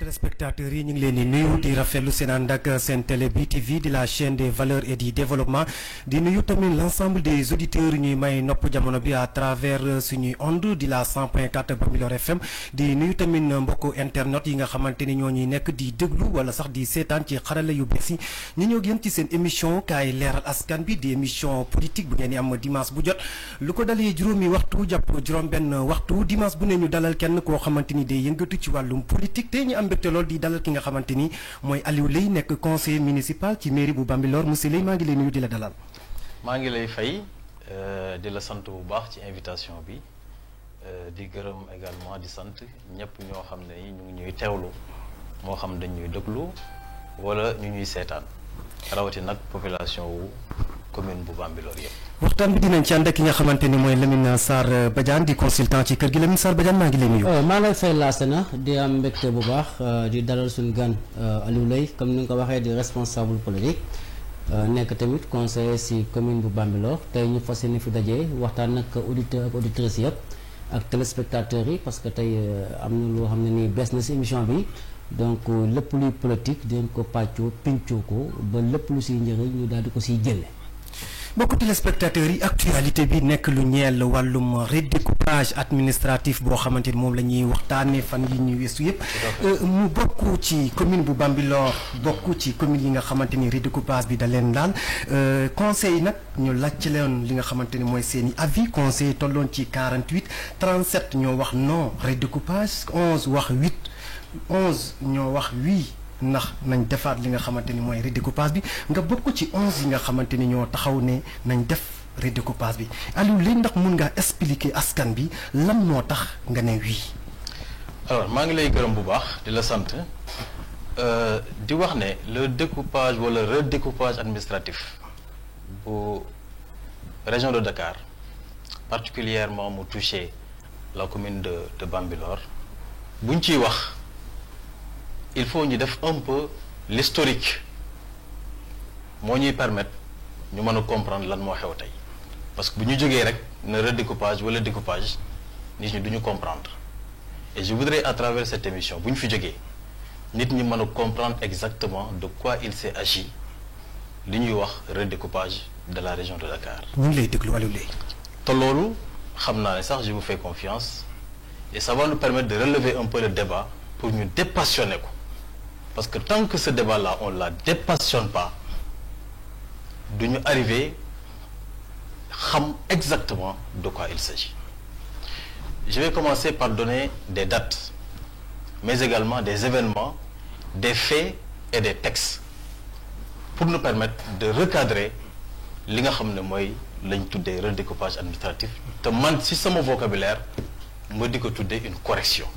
téléspectateurs yi ñu ngi leen di nuyu di rafetlu seen ànd ak seen télé BTV di la chaîne des valeurs et du développement di nuyu tamit l'ensemble des auditeurs ñuy may nopp jamono bi à travers suñuy onde di la 100.4 Bambilor FM di nuyu tamit mbokku internet yi nga xamante ni ñoo ñuy nekk di déglu wala sax di seetaan ci xarala yu bees yi ñu ñëw yéen ci seen émission kaay leeral askan bi di émission politique bu ngeen di am dimanche bu jot lu ko dalee juróomi waxtu jàpp juróom-benn waxtu dimanche bu ne ñu dalal kenn koo xamante ni day yëngatu ci wàllum politique te ñu am mbégte lool di dalal ki nga xamante ni mooy Aliou Leye nekk conseiller municipal ci mairie bu Bambilor monsieur Leye maa ngi lay nuyu di la dalal. maa ngi lay fay di la sant bu baax ci invitation bi di gërëm également di sant ñëpp ñoo xam ne ñu ngi ñuy teewlu moo xam dañ ñuy déglu wala ñu ñuy seetaan rawati nag population wu commune bu Bambilor yëpp. waxtaan bi dinañ ci ànd ak ki nga xamante ni mooy Lamine Sarr Badiane di consultant ci kër gi Lamine Sarr Badiane maa ngi lay nuyu. maa lay fay laasana di am mbégte bu baax di dalal suñu gan Aliou Leye comme ni nga ko waxee di responsable politique nekk tamit conseiller ci commune bu Bambilor tey ñu fas yéene fi daje waxtaan ak auditeurs ak auditrices yëpp ak téléspectateurs yi parce que tey am na loo xam ne nii bees na ci émission bi donc lépp luy politique dinañ ko pàccoo pincoo ko ba lépp lu ciy njëriñ ñu daal di ko ciy jële. mbokku téléspectateurs yi actualité bi nekk lu ñeel wàllum redécoupage administratif boo xamante ni moom la ñuy waxtaanee fan yi ñu weesu yëpp mu bokk ci commune bu Bambilor bokk ci commune yi nga xamante ni redécoupage bi da leen daal conseil nag ñu laajte leen li nga xamante ni mooy seen i avis conseil tolloon ci 48 37 ñoo wax non redécoupage 11 wax 8 11 ñoo wax oui ndax nañ defaat li nga xamante ni mooy redécoupage bi nga bokk ci 11 yi nga xamante ni ñoo taxaw ne nañ def redécoupage bi Aliou Leye ndax mun ngaa expliquer askan bi lan moo tax nga ne wii. alors maa ngi lay gërëm bu baax di la sant di wax ne le découpage wala redécoupage administratif bu région de Dakar particulièrement mu touché la commune de Bambilor buñ ciy wax. il faut ñu def un peu l'historique moo ñuy permettre ñu mën a comprendre lan moo xew tey parce que bu ñu jógee rek ne redécoupage wala découpage nit ñi duñu comprendre et je voudrais à travers cette émission bu ñu fi jógee nit ñi mën a comprendre exactement de quoi il s'est agi li ñuy wax redécoupage de la région de Dakar. ñu ngi lay déglu Aliou Leye. te loolu xam naa ne sax je vous fais confiance et ça va nous permettre de relever un peu le débat pour ñu dépassionner ko. Parce que tant que ce débat-là, on ne la dépassionne pas, nous nous arriver à savoir exactement de quoi il s'agit. Je vais commencer par donner des dates, mais également des événements, des faits et des textes, pour nous permettre de recadrer ce que nous avons des redécoupage administratif. Si c'est mon vocabulaire, je dis que c'est une correction.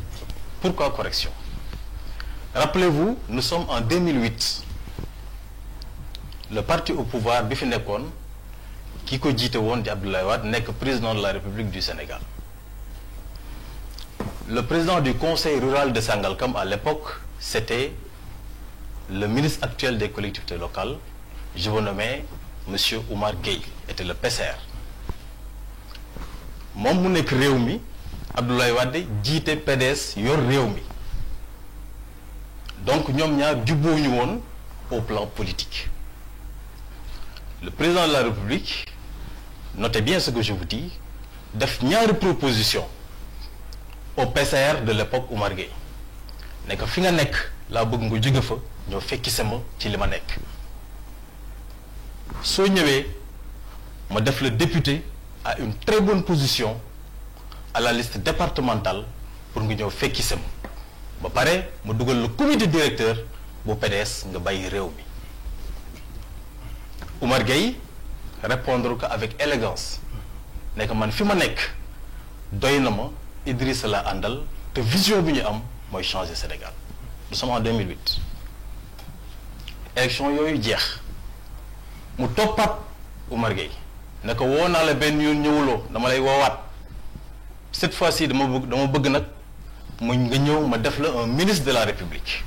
Pourquoi correction? Rappelez-vous, nous sommes en 2008. Le parti au pouvoir, Bifinekon, qui cogite Abdoulaye Wade, n'est que président de la République du Sénégal. Le président du conseil rural de Sangalkam à l'époque, c'était le ministre actuel des collectivités locales, je vous nommais M. Oumar Gueye, était le PCR. Mon mounek Réumi, Abdoulaye Wade, dit PDS, yor Réumi. Donc, nous avons au plan politique. Le président de la République, notez bien ce que je vous dis, a fait une proposition au PCR de l'époque Oumar Gueye. Nous avons fait la bëgg nga fa ñoo fekki sama ci li ma nekk soo ñëwee ma def le député à une très bonne position à la liste départementale pour nga ñëw fekki sama ba pare ma dugal le comité directeur bu PDS nga bàyyi réew mi Oumar Gueye répondre ko avec élégance nekk man fi ma nekk doy na ma Idrissa la àndal te vision bi ñu am mooy changer Sénégal. Nous sommes en 2008 élection yooyu jeex mu toppat Oumar Gueye ne ko woo naa la benn yoon ñëwuloo dama lay woowaat cette fois-ci dama bëgg nag mu nga ñëw ma def la un ministre de la République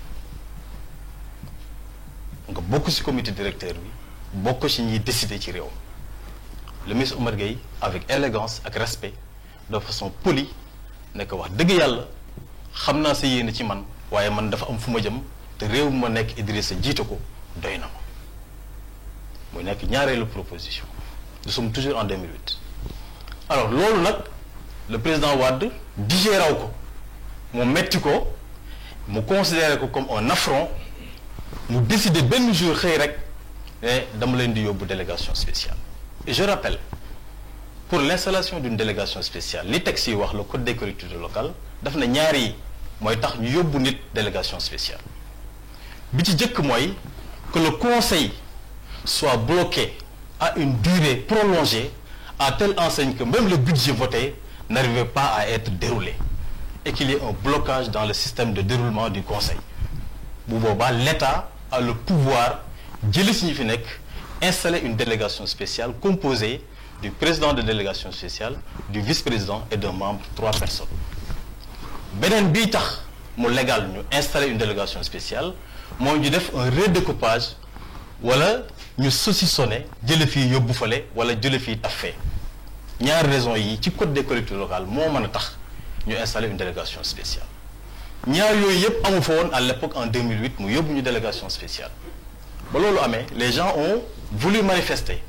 nga bokk ci comité directeur bi bokk ci ñiy décider ci réew le ministre Oumar Gueye avec élégance ak respect de façon polie ne ko wax dëgg yàlla xam naa sa yéene ci man waaye man dafa am fu ma jëm te réew ma nekk Idrissa jiite ko doy na ma muy nekk ñaareelu proposition. Nous sommes toujours en 2008 alors loolu nag le président Wade digéraw ko mu metti ko mu considéré ko comme un affront mu décider benn jour xëy rek ne dama leen di yóbbu délégation spéciale. Et je rappelle pour l'installation d'une délégation spéciale li texte yi wax le code des collectivités locales daf na ñaar yi mooy tax ñu yóbbu nit délégation spéciale bi ci jëkk mooy que le conseil soit bloqué à une durée prolongée à telle enseigne que même le budget voté n'arrivait pas à être déroulé et qu'il y ait un blocage dans le système de déroulement du conseil bu boobaa l'État a le pouvoir jëli si ñu fi nekk installer une délégation spéciale composée du président de délégation spéciale du vice-président et d'un membre 3 personnes beneen bii tax mu légal ñu installer une délégation spéciale mooy ñu def un redécoupage wala ñu saucissonné jële fii yóbbu fale wala jële fii taffee ñaari raisons yi ci code des collectivités locales moo mën a tax ñu installer une délégation spéciale ñaar yooyu yëpp amu fa woon à l'époque en 2008 mu yóbbu ñu délégation spéciale ba loolu amee les gens ont voulu manifester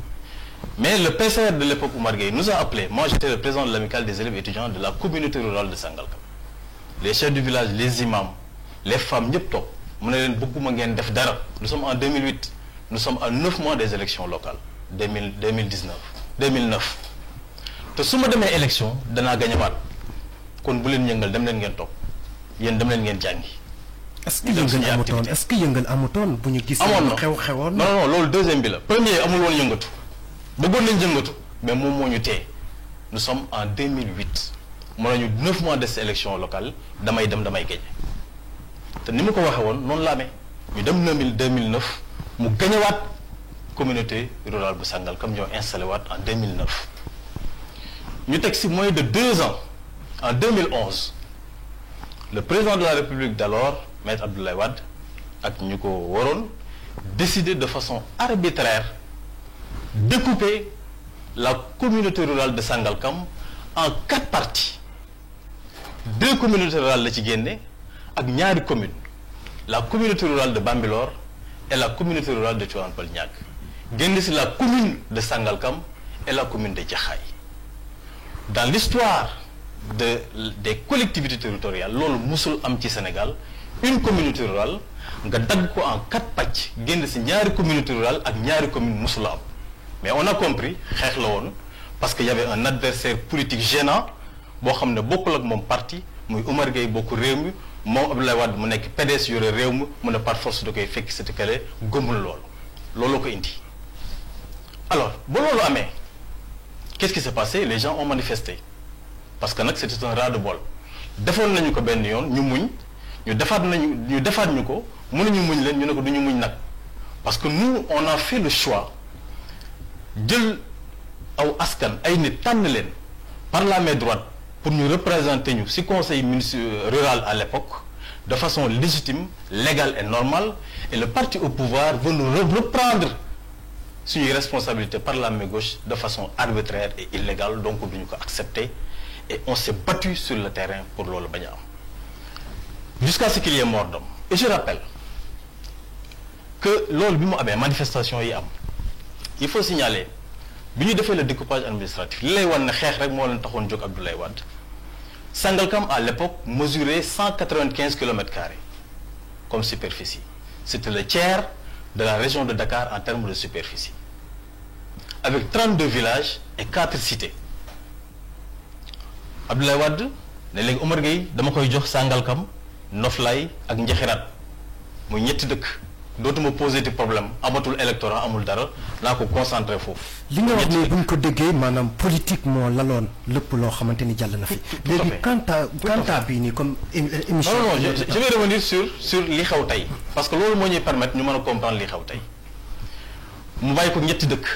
mais le PCR de l'époque Oumar Gueye nous a appelé moi j'étais le président de l'amicale des élèves étudiants de la communauté rurale de Sangalkam les chefs du village les imams les femmes ñëpp toog mu ne leen bëgguma ngeen def dara nous sommes en 2008 nous sommes à 9 mois des élections locales 2009 te su ma demee élection danaa gañewaat kon bu leen yëngal dem leen ngeen toog yéen dem leen ngeen jàngi. est-ce que yëngal amutoon bu ñu gis. amoon na xewoon non loolu deuxième bi la. premier amul woon yëngatu bëggoon nañ yëngatu mais moom moo ñu téye nous sommes en 2008 mën nañu 9 mois des élections locales damay dem damay gañe te ni mu ko waxee woon noonu la amee ñu dem 2009 mu gañewaat communauté rurale bu Sangalkam ñoo installé waat en 2009 ñu teg si moins de 2 ans en 2011 le président de la République d'alors Maître Abdoulaye Wade ak ñu ko waroon décider de façon arbitraire découper la communauté rurale de Sangalkam en 4 parties 2 communautés rurales la ci génne ak ñaari communes la communauté rurale de Bambilor et la communauté rurale de Tivaouane Peulh Niaga génn ci la commune de Sangalkam et la commune de Jaxaay dans l'histoire des collectivités territoriales loolu musul am ci Sénégal une communauté rurale nga dagg ko en 4 pàcc génn ci ñaari communauté rurale ak ñaari commune musul am mais on a compris xeex la woon parce que y avait un adversaire politique gênant boo xam ne bokkul ak moom parti muy Oumar Gueye bokk réew mi moom Abdoulaye Wade mu nekk PDS yore réew mi mu ne par force da koy fekk c'était que gëmul loolu ko indi alors ba loolu amee qu'est-ce qui s'est passé les gens ont manifesté parce que nag c'était un ras-le-bol defoon nañu ko benn yoon ñu muñ ñu defaat ñu ko mënuñu muñ leen ñu ne ko du ñu muñ nag parce que nous on a fait le choix jël aw askan ay nit tànn leen par la main droite pour ñu représenter ñu ci conseil rural à l'époque de façon légitime légale et normale et le parti au pouvoir veut nous reprendre suñuy responsabilité par la main gauche de façon arbitraire et illégale donc duñu ko accepter et on s'est battu sur le terrain pour loolu bañ a am jusqu'à ce qu'il y ait mort d'homme et je rappelle que loolu bi mu amee manifestation yi am il faut signaler bi ñu defee le découpage administratif li lay wan ne xeex rek moo leen taxoon jóg Abdoulaye Wade Sangalkam à l'époque mesurait 195 kilomètres-carrés comme superficie c'était le tiers de la région de Dakar en termes de superficie avec 32 villages et 4 cités Abdoulaye Wade ne léegi Oumar Gueye dama koy jox Sangalkam Noflaye ak Njaxiraat muy ñetti dëkk dootuma posé ti problème amatul électorat amul dara naa ko concentré foofu. li nga wax ne bu ñu ko déggee maanaam politique moo laloon lépp loo xamante ni jàll na fi. léegi quant à bii nii comme émission. non je vais revenir sur li xew tey parce que loolu moo ñuy permettre ñu mën a comprendre li xew tey mu bàyyi ko ñetti dëkk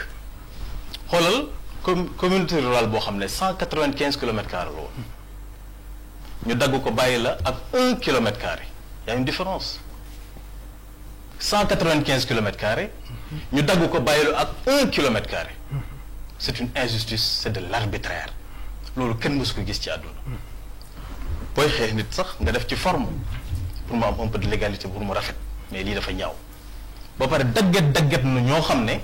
xoolal communauté rurale boo xam ne 195 kilomètres carrés la woon ñu dagg ko bàyyi la ak 1 kilomètre carré y a une différence. 195 kilomètres carrés ñu dagg ko bàyyi la ak 1 kilomètre carré c'est une injustice c'est de l'arbitraire loolu kenn mësu ko gis ci àdduna booy xeex nit sax nga def ci forme pour mu am un peu de légalité pour mu rafet mais lii dafa ñaaw ba pare dagget na ñoo xam ne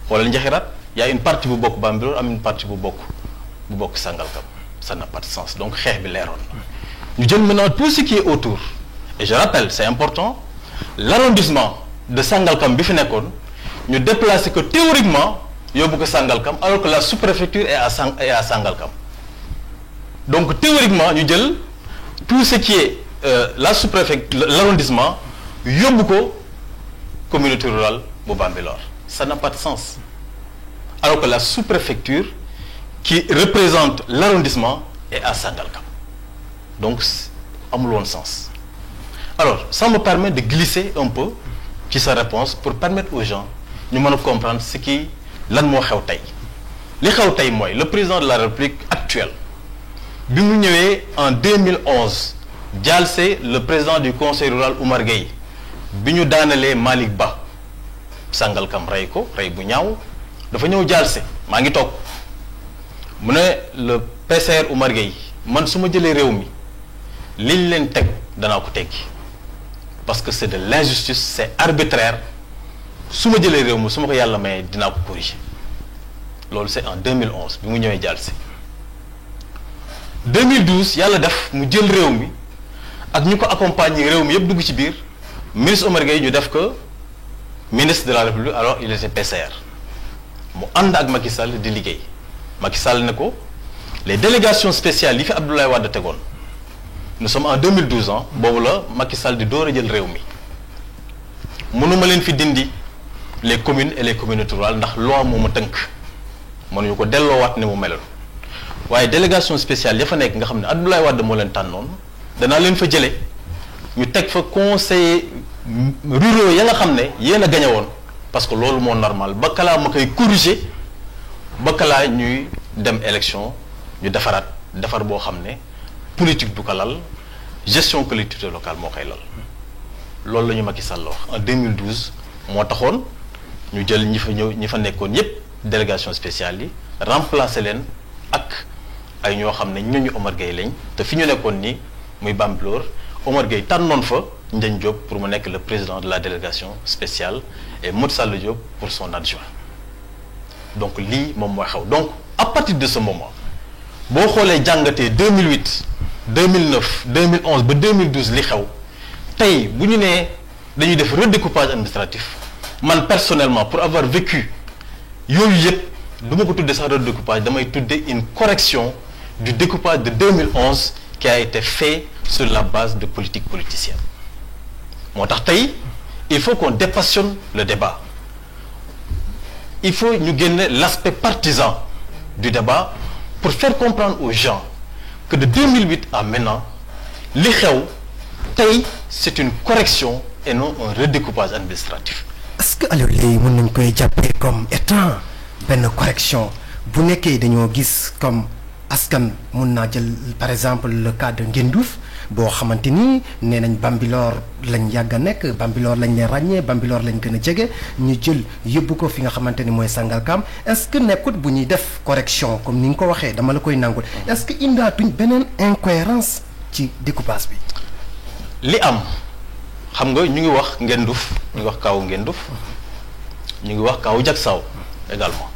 xoolal njaxiraat y a une partie bu bokk Bambilor am une partie bu bokk Sangalkam ça n'a pas de sens donc xeex bi leeroon na ñu jël maintenant tout ce qui est autour et je rappelle c'est important l'arrondissement de Sangalkam bi fi nekkoon ñu déplacer ko théoriquement yóbbu ko Sangalkam alors que la sous-préfecture est à Sangalkam donc théoriquement ñu jël tout ce qui est la sous-préfecture l'arrondissement yóbbu ko communauté rurale bu Bambilor ça n'a pas de sens alors que la sous-préfecture qui représente l'arrondissement est à Sangalkam donc amul woon sens alors ça me permet de glisser un peu ci sa réponse pour permettre aux gens ñu mën a comprendre ce qui lan moo xew tey li xew tey mooy le président de la République actuel bi mu ñëwee en 2011 jaalse le président du conseil rural Oumar Gueye bi ñu daanalee Malick Ba Sangalkam rey ko rey bu ñaaw dafa ñëw jaalse maa ngi toog mu ne le PCR Oumar Gueye man su ma jëlee réew mi liñ leen teg danaa ko teggi parce que c'est de l'injustice c'est arbitraire su ma jëlee réew mi su ma ko yàlla mayee dinaa ko corriger loolu c'est en 2011 bi mu ñëwee jaalse 2012 yàlla def mu jël réew mi ak ñu ko accompagner réew mi yëpp dugg ci biir ministre Oumar Gueye ñu def ko ministre de la République alors il était PCR mu ànd ak Macky Sall di liggéey Macky Sall ne ko les délégations spéciales yi fi Abdoulaye Wade tegoon nous sommes en 2012 ans boobu la Macky Sall di door a jël réew mi mënuma leen fi dindi les communes et les communautés rurales ndax loi moo ma tënk mënuñu ko delloowaat ne mu meloon waaye délégation spéciale ya fa nekk nga xam ne Abdoulaye Wade moo leen tànnoon danaa leen fa jële ñu teg fa conseillers ruraux ya nga xam ne yéen a gañe woon parce que loolu moo normal ba kalaa ma koy corriger ba kalaa ñuy dem élection ñu defar boo xam ne politique du ko lal gestion collectivité locale moo koy lal loolu la ñu Macky Sall wax en 2012 moo taxoon ñu jël ñi fa nekkoon yépp délégation spéciale yi remplacer leen ak ay ñoo xam ne ñooñu Oumar Gueye lañ te fi ñu nekkoon nii muy Bambilor Oumar Gueye tànnoon fa Ndiagne Diop pour mu nekk le président de la délégation spéciale et Modou Sall Diop pour son adjoint donc lii moom mooy xew donc à partir de ce moment boo xoolee jàngatee 2008 2009 2011 ba 2012 li xew tey bu ñu nee dañuy def redécoupage administratif man personnellement pour avoir vécu yooyu yëpp du ma ko tuddee sax redécoupage damay tuddee une correction du découpage de 2011 qui a été fait sur la base de politique politicienne moo tax tey il faut qu'on dépassionne le débat il faut ñu génne l'aspect partisan du débat pour faire comprendre aux gens que de 2008 à maintenant li xew tey c'est une correction et non un redécoupage administratif. est-ce que alors léegi mën nañ koy jàppee comme étant benn correction bu nekkee dañoo gis comme askan mun naa jël par exemple le cas de Ngendouf boo xamante ni nee nañ Bambilor lañ yàgg a nekk Bambilor lañ leen ràññee Bambilor lañ gën a jege ñu jël yóbbu ko fi nga xamante ni mooy Sangalkam est-ce que nekkut bu ñuy def correction comme ni nga ko waxee dama la koy nangul est-ce que indaatuñ beneen incohérence ci découpage bi. li am xam nga ñu ngi wax Ngendouf ñu ngi wax kaw Ngendouf ñu ngi wax kaw Diacksao également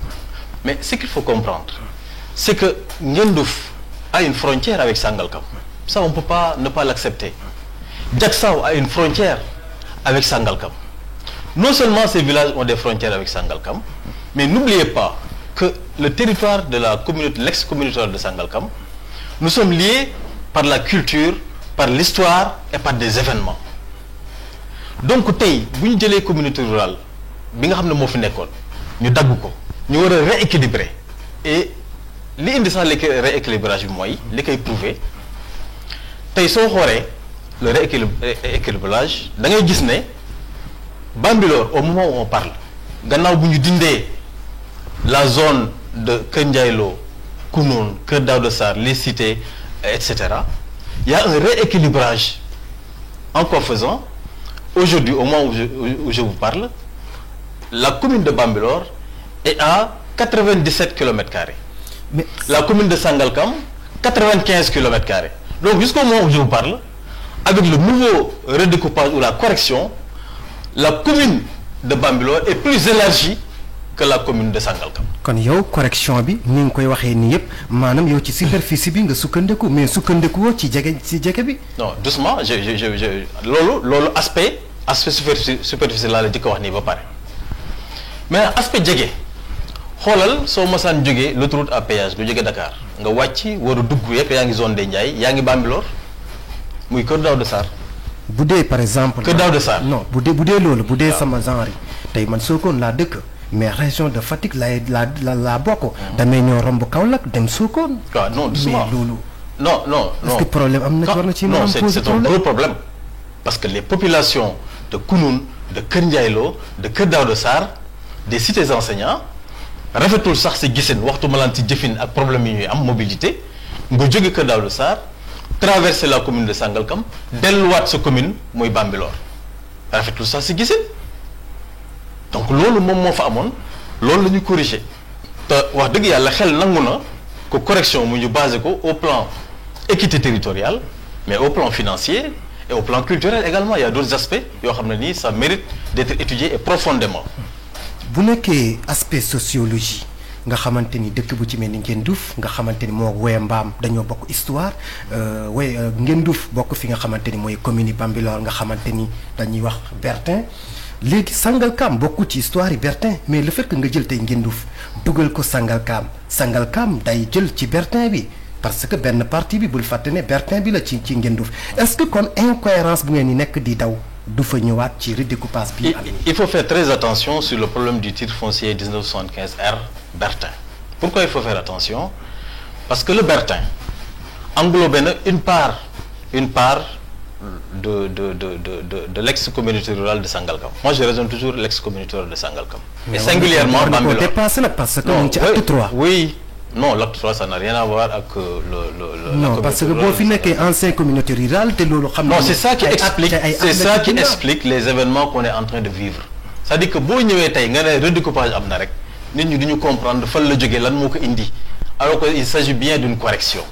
mais ce qu'il faut comprendre c'est que Ngendouf a une frontière avec Sangalkam ça on peut pas ne pas l'accepter. Diacksao a une frontière avec Sangalkam. Non seulement ces villages ont des frontières avec Sangalkam, mais n'oubliez pas que le territoire de la communauté, l'ex-communauté de Sangalkam, nous sommes liés par la culture, par l'histoire et par des événements. Donc tey bu ñu jëlee communauté rurale bi nga xam ne moo fi nekkoon ñu dagg ko ñu war a rééquilibrer et li indi sax rééquilibrage bi mooy li koy prouver tey soo xoolee le rééquilibrage da ngay gis ne Bambilor au moment où on parle gannaaw bu ñu dindee la zone de Kër Ndiaye Lo Kounoune Kër Daouda Sarr les cités etc. il y a un rééquilibrage encore faisant aujourd'hui au moment où je vous parle la commune de Bambilor est à 97 km². La commune de Sangalkam 95 km². Donc jusqu'au moment où je vous parle avec le nouveau redécoupage ou la correction, la commune de Bambilor est plus élargie que la commune de Sangalkam. kon yow correction bi ni nga koy waxee nii yëpp maanaam yow ci superficie bi nga sukkandiku mais sukkandikuwoo ci jege bi. non doucement loolu aspect superficie laa la jëkk wax nii ba pare mais aspect jege xoolal soo mosaan jógee l'autoroute à péage bu jógee Dakar nga wàcc war a dugg yëpp yaa ngi zone des Ndiaye yaa ngi Bambilor muy Kër Daouda Sarr. bu dee par exemple. Kër Daouda Sarr non bu dee loolu bu dee sama genre yi tey man Sokone laa dëkk. mais région de Fatick laa bokk. damay ñëw romb Kaolack dem Sokone. waaw non doucement mais loolu. non. est-ce que problème am na ci war na ci non c'est un gros problème parce que les populations de Kounoune de Kër Ndiaye Lo de Kër Daouda Sarr des cités enseignants rafetul sax si giseen waxtu malaan ci jëfin ak problème yi ñuy am mobilité nga jóge Kër Daouda Sarr traverser la commune de Sangalkam delluwaat sa commune mooy Bambilor rafetul sax si giseen. donc loolu moom moo fa amoon loolu la ñu corriger te wax dëgg yàlla xel nangu na ko correction mu ñu basé ko au plan équité territoriale mais au plan financier et au plan culturel également il y a d'autres aspects yoo xam ne nii ça mérite d'être étudié et profondément. bu nekkee aspect sociologie nga xamante ni dëkk bu ci mel ni Ngendouf nga xamante ni moo woye mbaam dañoo bokk histoire Ngendouf bokk fi nga xamante ni mooy commune yi Bambilor nga xamante ni dañuy wax Bertin. léegi Sangalkam bokkul ci histoire yi Bertin mais le fait que nga jël tey Ngendouf dugal ko Sangalkam day jël ci Bertin bi parce que benn partie bi bul fàtte ne Bertin bi la ci Ngendouf est-ce que kon incohérence bu ngeen ni nekk di daw du fa ñëwaat ci redécoupage bi. il faut faire très attention sur le problème du titre foncier 1975 R Bertin. Pourquoi il faut faire attention? Parce que le Bertin englobe une part de l'ex-communauté rurale de Sangalkam. Moi, je raisonne toujours l'ex-communauté rurale de Sangalkam. Mais et singulièrement Bambilor. Dépassé là parce que non, acte 3. Oui, non, l'acte 3, ça n'a rien à voir avec non, parce que bon, il n'y a qu'ancienne communauté rurale, non, c'est ça qui explique les événements qu'on est en train de vivre. C'est-à-dire que si nous avons un redécoupage, nous devons comprendre alors qu'il s'agit bien d'une correction.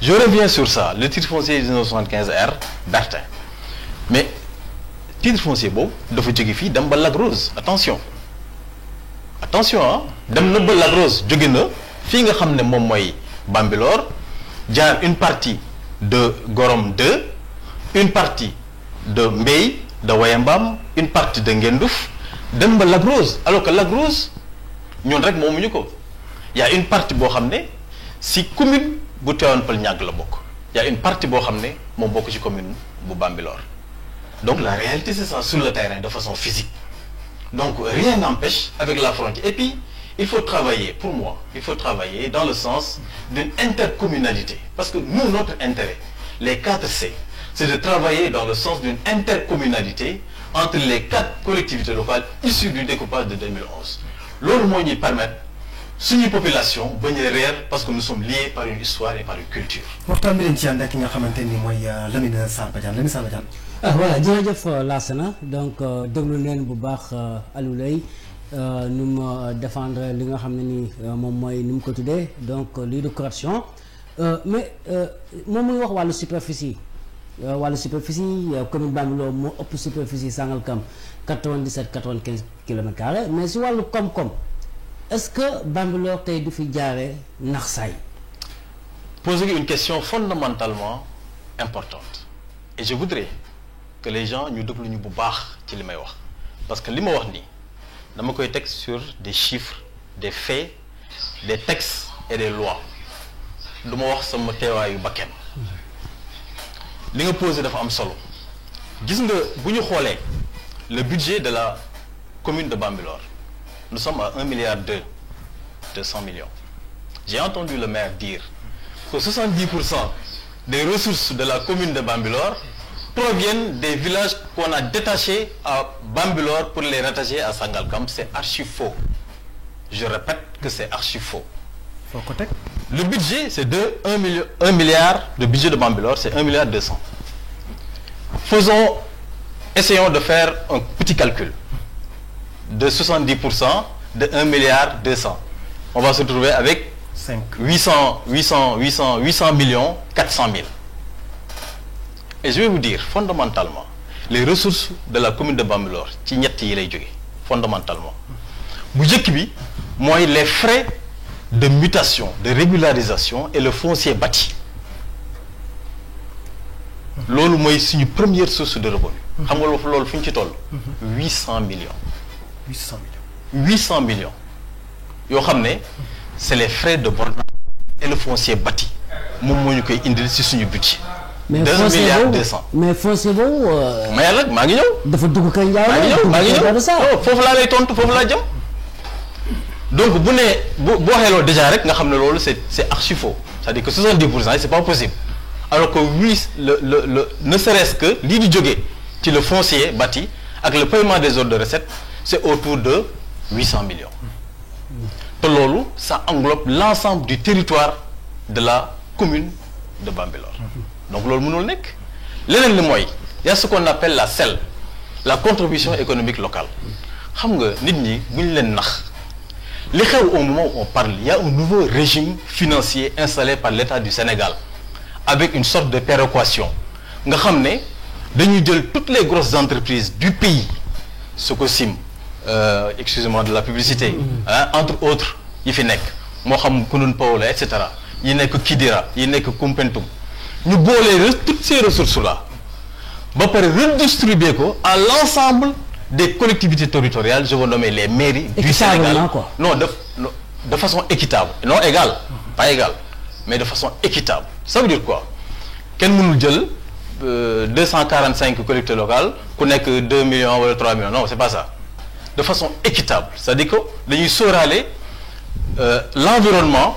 Je reviens sur ça, le titre foncier 1975R, Bertin. Mais, titre foncier beau, de Fudjigifi, d'Amba Lagrose. Attention. Attention, hein. D'Amba Lagrose, Djogina, Finga Hamne Momoy, Bambilor, Djan une partie de Gorom 2, une partie de Mbey, de Wayambam, une partie de Ngendouf, d'Amba Lagrose. Alors que Lagrose, nous avons dit il y a une partie bo xamné si commune bu Tivaouane Peulh Niaga la bokk il y a une partie bo xamné mom bokk ci commune bu Bambilor. Donc la réalité c'est ça sur le terrain de façon physique. Donc rien n'empêche avec la frontière. Et puis il faut travailler, pour moi, il faut travailler dans le sens d'une intercommunalité. Parce que nous, notre intérêt, les 4C, c'est de travailler dans le sens d'une intercommunalité entre les 4 collectivités locales issues du découpage de 2011. L'autre moyen de permettre suñu population bañ a réer parce que nous sommes liés par une histoire et par une culture. waxtaan bi leen ci ànd ak ki nga xamante ni mooy Lamine Sall Badiane Lamine Sall Badiane. voilà jërëjëf Lassana donc déglu leen bu baax Aliou Leye nu mu défendre li nga xam ne ni moom mooy ni mu ko tuddee donc lii de correction mais moom muy wax wàllu superficie commune Bambilor moo ëpp superficie Sangalkam 97-95 km², mais si wàllu koom-koom. Est-ce que Bambilor tey du fi jaaree nax saay? Poser une question fondamentalement importante et je voudrais que les gens ñu déglu ñu bu baax ci li may wax parce que li ma wax nii dama koy teg sur des chiffres, des faits, des textes et des lois du ma wax sama teewaayu bakkan li nga posé dafa am solo gis nga bu ñu xoolee le budget de la commune de Bambilor. Nous sommes à 1,2 milliard 200 millions. J'ai entendu le maire dire que 70% des ressources de la commune de Bambilor proviennent des villages qu'on a détachés à Bambilor pour les rattacher à Sangalkam. C'est archi faux. Je répète que c'est archi faux. Le budget, c'est de 1 milliard, le budget de Bambilor, c'est 1,2 milliard 200. Essayons de faire un petit calcul. De 70% de 1 milliard 200. On va se trouver avec 800 millions 400 000. et je vais vous dire fondamentalement les ressources de la commune de Bambilor ci ñett yi lay jóge fondamentalement bu njëkk bi mooy les frais de mutation de régularisation et le foncier bâti loolu mooy suñu première source de revenu. xam nga loolu fu ñu ci toll. 800 millions. 800 millions. 800 millions yoo xam ne c'est les frais de bornage et le foncier bâti moom moo ñu koy indil ci suñu budget. mais 2 milliards 200. mais foncier boobu. mais nag maa ngi ñëw. dafa dugg Kër Ndiaye. maa ngi ñëw foofu laa lay tontu foofu laa jëm. donc bu nee boo waxee loolu déjà rek nga xam ne loolu c'est archi faux c'est-à-dire que 70% c'est pas possible alors que ne serait-ce que lii di jógee ci le foncier bâti ak le paiement des ordres de recettes c'est autour de 800 millions te loolu ça englobe l'ensemble du territoire de la commune de Bambilor donc loolu mënul nekk leneen li mooy y a ce qu'on appelle la CEL la contribution économique locale xam nga nit ñi bu ñu leen nax li xew au moment où on parle il y a un nouveau régime financier installé par l'État du Sénégal avec une sorte de péréquation nga xam ne dañuy jël toutes les grosses entreprises du pays Sococim excusez-moi de la publicité entre autres yi fi nekk moo xam Kunun Paola et cetera yi nekk Kidira yi nekk Koumpentoum ñu boolee toutes ces ressources là ba pare redistribuer ko à l'ensemble des collectivités territoriales je vais nommer les mairies du Sénégal quoi. Non de façon équitable non égale pas égale mais de façon équitable ça veut dire quoi kenn mënul jël 245 collectivités locales ku nekk 2 millions wala 3 millions non c'est pas ça de façon équitable c'est-à-dire que dañuy sóoraale l'environnement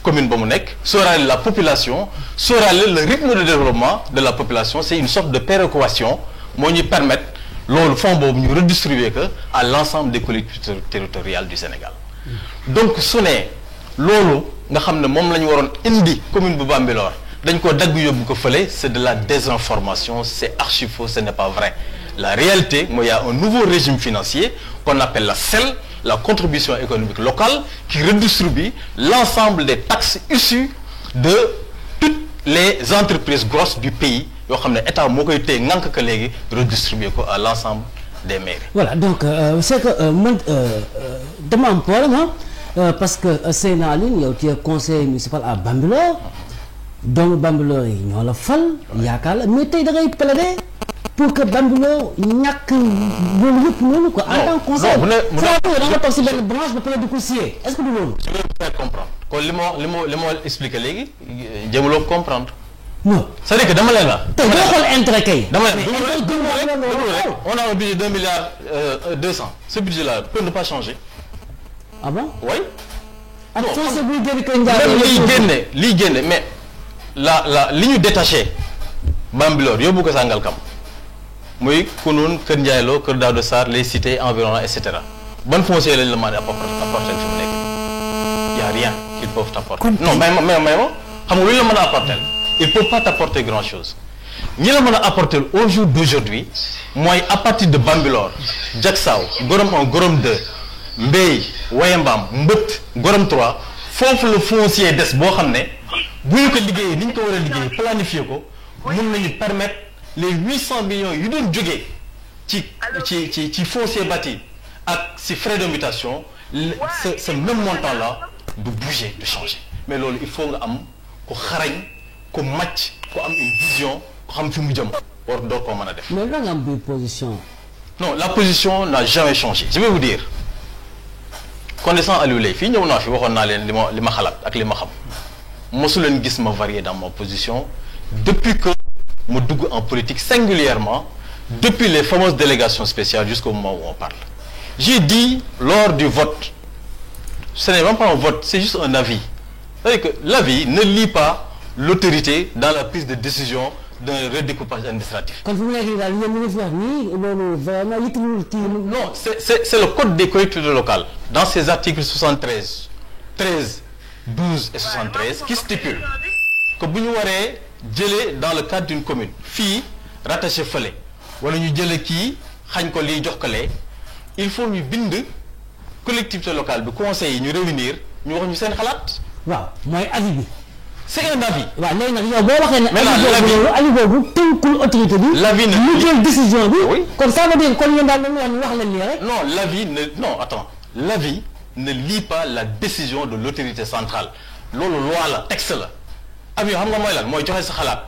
commune ba mu nekk sóoraale la population sóoraale le rythme de développement de la population c'est une sorte de péréquation moo ñuy permettre loolu fonds boobu ñu redistribuer que à l'ensemble des collectivités territoriales du Sénégal donc su ne loolu nga xam ne moom la ñu waroon indi commune bu Bambilor dañ ko dagg yóbbu ko fële c'est de la désinformation c'est archi faux ce n'est pas vrai la réalité mooy y a un nouveau régime financier qu'on appelle la CEL la contribution économique locale qui redistribue l'ensemble des taxes issues de toutes les entreprises grosses du pays yoo xam ne état moo koy téye ngànk ka léegi redistribuer ko à l'ensemble des mairies. Voilà donc c'est que man dama am problème parce que Seyna Aline yow tu es conseiller municipal à Bambilor doomu Bambilor yi ñoo la fal yaakaar la mais tey da ngay plaider pour que Bambilor ñàkk loolu yëpp noonu quoi. en tant que conseiller da nga toog si benn branche ba pare di ko siyee est-ce que du loolu. je vais vous faire comprendre kon li ma expliqué léegi jëmuloo comprendre. non c'est-à-dire que dama leen la. tey doo xool intérêt kay. dama leen on a un budget 2 milliards 200 ce budget là peut ne pas changer. ah bon. oui. ak foncier buy génn Kër Ndiaye même liy génne mais li ñu détaché Bambilor yóbbu ko Sangalkam muy Kunun Kër Ndiaye Lo Kër Daouda Sarr les cités environnantes et cetera ban foncier lañ la mën a apporter fi mu nekk y a rien qu'ils peuvent t'apporter. non mais xam nga lu ñu la mën a apporter ils peuvent pas t'apporter grand chose ñi la mën a apporter au jour d'aujourd'hui mooy à partir de Bambilor Diacksao Gorom 1 Gorom 2 Mbey Wayembam Mbët Gorom 3 foofu le foncier des boo xam ne bu ñu ko liggéeyee ni ñu ko war a liggéeyee planifier ko mën nañu permettre les 800 millions yu doon jógee ci foncier bâti ak ci frais de mutation ce même montant là du bouger du changer mais loolu il faut nga am ko xarañ ko màcc ko am une vision ko xam fi mu jëm war door koo mën a def. mais da nga am bi position. non la position n'a jamais changé je vais vous dire connaissant Aliou Leye fii ñëw naa fi waxoon naa leen li ma xalaat ak li ma xam mosu leen gis ma varier dans ma position depuis que ma dugg en politique singulièrement depuis les fameuses délégations spéciales jusqu'au moment où on parle j'ai dit lors du vote ce n'est même pas un vote c'est juste un avis c'est-à-dire que l'avis ne lie pas l'autorité dans la prise de décision d'un redécoupage administratif. kon fi mu nekk nii daal yéen ñu ngi fi wax nii loolu vraiment yitteewul kii. non c'est le code des collectivités locales dans ses articles 73 13 12 et 73 qui stipule que bu ñu waree jëlee dans le cadre d'une commune fii rattaché fële wala ñu jëlee kii xañ ko lii jox ko lee il faut ñu bind collectivité locale bi conseil yi ñu réunir ñu wax ñu seen xalaat. waaw mooy avis bi. c'est un avis. waaw léegi nag yow boo waxee ne. maintenant avis boobu tënkul autorité bi. l'avis ne ñu jël décision bi. oui kon ça veut dire kon ñun daal dañu wax leen nii rek. non l'avis ne non attends l'avis ne lie pas la décision de l'autorité centrale loolu loi la texte la avis xam nga mooy lan mooy joxe sa xalaat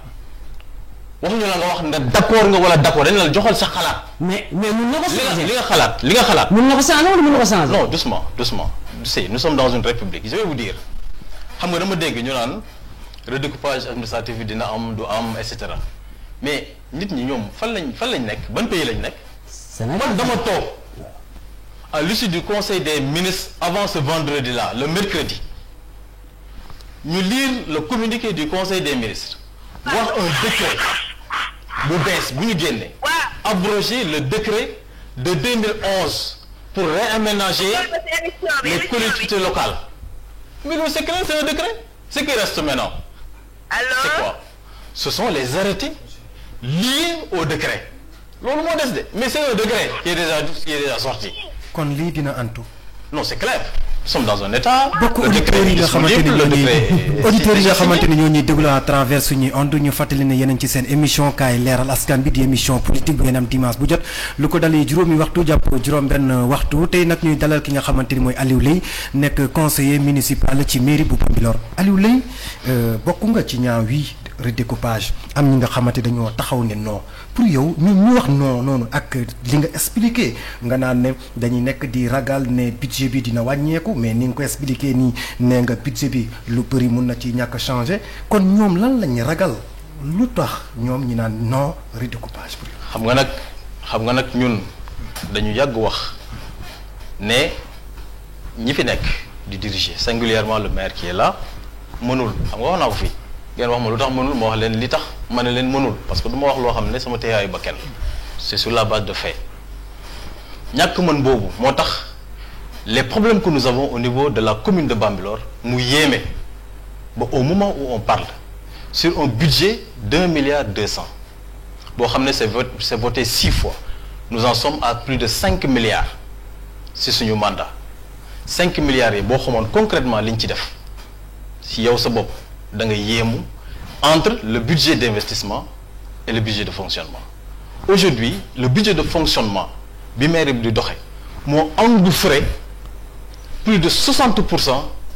waxuñu la nga wax ne d'accord nga wala d'accord dañ la joxal sa xalaat. mais mun na ko changer li nga xalaat. mun na ko changer wala mun na ko changer. non doucement tu sais nous sommes dans une république je vais vous dire xam nga dama dégg ñu naan redécoupage administratif bi dina am du am et cetera mais nit ñi ñoom fan lañ nekk ban pays lañ nekk. Sénégal man dama toog à l'issue du conseil des ministres avant ce vendredi là le mercredi ñu lire le communiqué du conseil des ministres wax un décret bu bees bu ñu génne abroger le décret de 2011 pour réaménager les collectivités locales mais loolu c'est clair c'est un décret ce qui reste maintenant c'est quoi ce sont les arrêtés liés au décret loolu moo des de mais c'est un décret qui est déjà sorti. kon lii dina antu. non c'est clair nous sommes dans un état. bokk auditeurs yi nga xamante ni ñoo ñuy déglu à travers suñuy ondes ñu fàttali ne yeneen ci seen émission kaay leeral askan bi di émission politique bu ngeen am dimanche bu jot lu ko dalee juróomi waxtu jàpp juróom-benn waxtu tey nag ñuy dalal ki nga xamante ni mooy Aliou Leye nekk conseiller municipal ci mairie bu Bambilor Aliou Leye bokk nga ci ñaaw wi redécoupage am ñi nga xamante dañoo taxaw ne non pour yow ñu wax non noonu ak li nga expliqué nga naan ne dañuy nekk di ragal ne budget bi dina wàññeeku mais ni nga ko expliqué nii nee nga budget bi lu bëri mun na ci ñàkk changé kon ñoom lan lañu ragal lu tax ñoom ñi naan non redécoupage pour yow. xam nga nag ñun dañu yàgg wax ne ñi fi nekk di diriger singulièrement le maire qui est là mënul xam nga wax naa ko fii. ngeen wax ma lu tax mënul ma wax leen li tax ma ne leen mënul parce que du ma wax loo xam ne sama teeyaayu ba kenn c'est sur la base de fait ñàkk mën boobu moo tax les problèmes que nous avons au niveau de la commune de Bambilor mu yéeme ba au moment où on parle sur un budget d'1,2 milliard boo xam ne c'est voté 6 fois nous en sommes à plus de 5 milliards si suñu mandat 5 milliards yi boo xamoon concrètement liñ ci def si yow sa bopp da nga yéemu entre le budget d'investissement et le budget de fonctionnement aujourd'hui le budget de fonctionnement bi mairie bi di doxe moo engouffré plus de 60%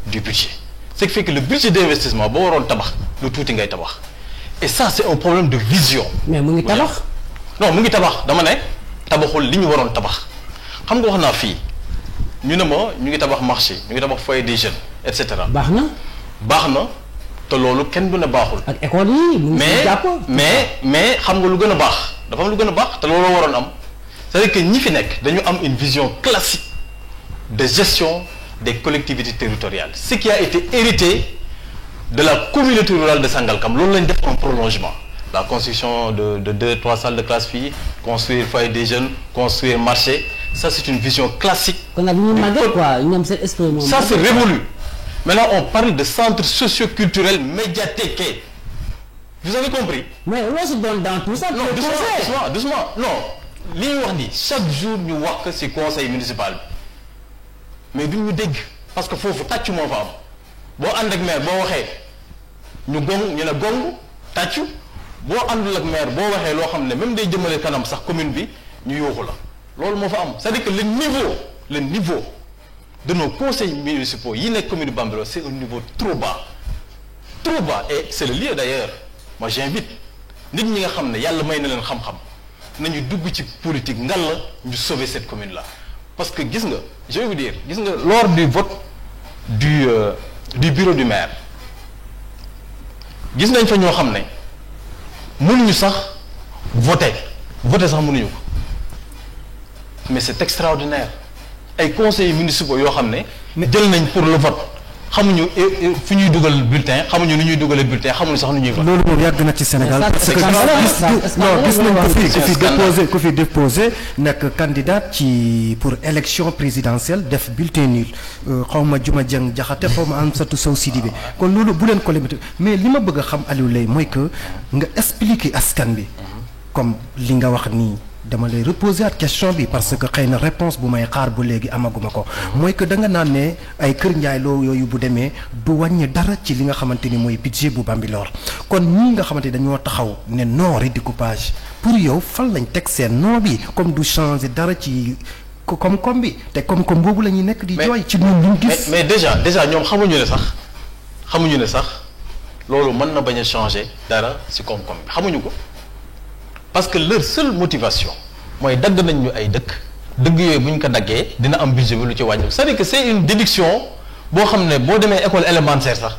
du budget ce qui fait que le budget d'investissement boo waroon tabax lu tuuti ngay tabax et ça c'est un problème de vision. mais mu ngi tabax. non mu ngi tabax dama ne tabaxul li ñu waroon tabax xam nga wax naa fii ñu ne ma ñu ngi tabax marché ñu ngi tabax foyer des jeunes et cetera. baax na. te loolu kenn du ne baaxul. ak école yi mu ngi jàpp mais xam nga lu gën a baax dafa am lu gën a baax te loolu waroon am c'est-à-dire que ñi fi nekk dañu am une vision classique de gestion des collectivités territoriales ce qui a été hérité de la communauté rurale de Sangalkam loolu lañ def en prolongement la construction de 2-3 salles de classe fii construire foyer des jeunes construire marché ça c'est une vision classique. kon nag ñu màgget quoi ñoom seen esprit moom. ça c'est révolu. Maintenant, on parle de centres socio-culturels médiathèques. Vous avez compris? Mais on se donne dans tout ça. Non, doucement. Non, li ñu wax ni chaque jour ñu wax que ci conseil municipal mais duñ ñu dégg parce que foofu tàccu moo fa am boo ànd ak maire boo waxee ñu ne gong tàccu boo àndul ak maire boo waxee loo xam ne même day jëmale kanam sax commune bi ñu yooxu la loolu moo fa am c'est-à-dire que le niveau de nos conseils municipaux yi nekk commune Bambilor c'est un niveau trop bas et c'est le lieu d'ailleurs moi j'invite nit ñi nga xam ne yàlla may na leen xam-xam nañu dugg ci politique ngal la ñu sauver cette commune là parce que gis nga je vais vous dire gis nga lors du vote du bureau du maire gis nañ fa ñoo xam ne mënuñu sax voter sax mënuñu ko mais c'est extraordinaire ay conseillers municipaux yoo xam ne jël nañ pour le vote xamuñu fu ñuy dugal bulletin xamuñu nu ñuy dugalee bulletin xamuñu sax nu ñuy vote. loolu moom yàgg na ci Sénégal parce que gis nañ ku fi déposé nekk candidat ci pour élection présidentielle def bulletin nul xawma Juma Dieng Jaxate xawma Amsatou Sow Sidibé kon loolu bu leen ko limité mais li ma bëgg a xam Aliou Leye mooy que nga expliquer askan bi comme li nga wax nii dama lay reposer at question bi parce que xëy na réponse bu may xaar ba léegi amaguma ko mooy que da nga naan ne ay Kër Ndiaye Lo yooyu bu demee du wàññi dara ci li nga xamante ni mooy budget bu Bambilor kon ñii nga xamante ni dañoo taxaw ne non redécoupage pour yow fan lañ teg seen non bi comme du changer dara ci koom-koom bi te koom-koom boobu la ñuy nekk di jooy ci ñun ñu gis. mais déjà ñoom xamuñu ne sax loolu mën na bañ a changer dara ci koom-koom bi xamuñu ko. parce que leur seule motivation mooy dagg nañ ñu ay dëkk yooyu bu ñu ko daggee dina am budget bi lu ci wàññi c'est-à-dire que c'est une déduction boo xam ne boo demee école élémentaire sax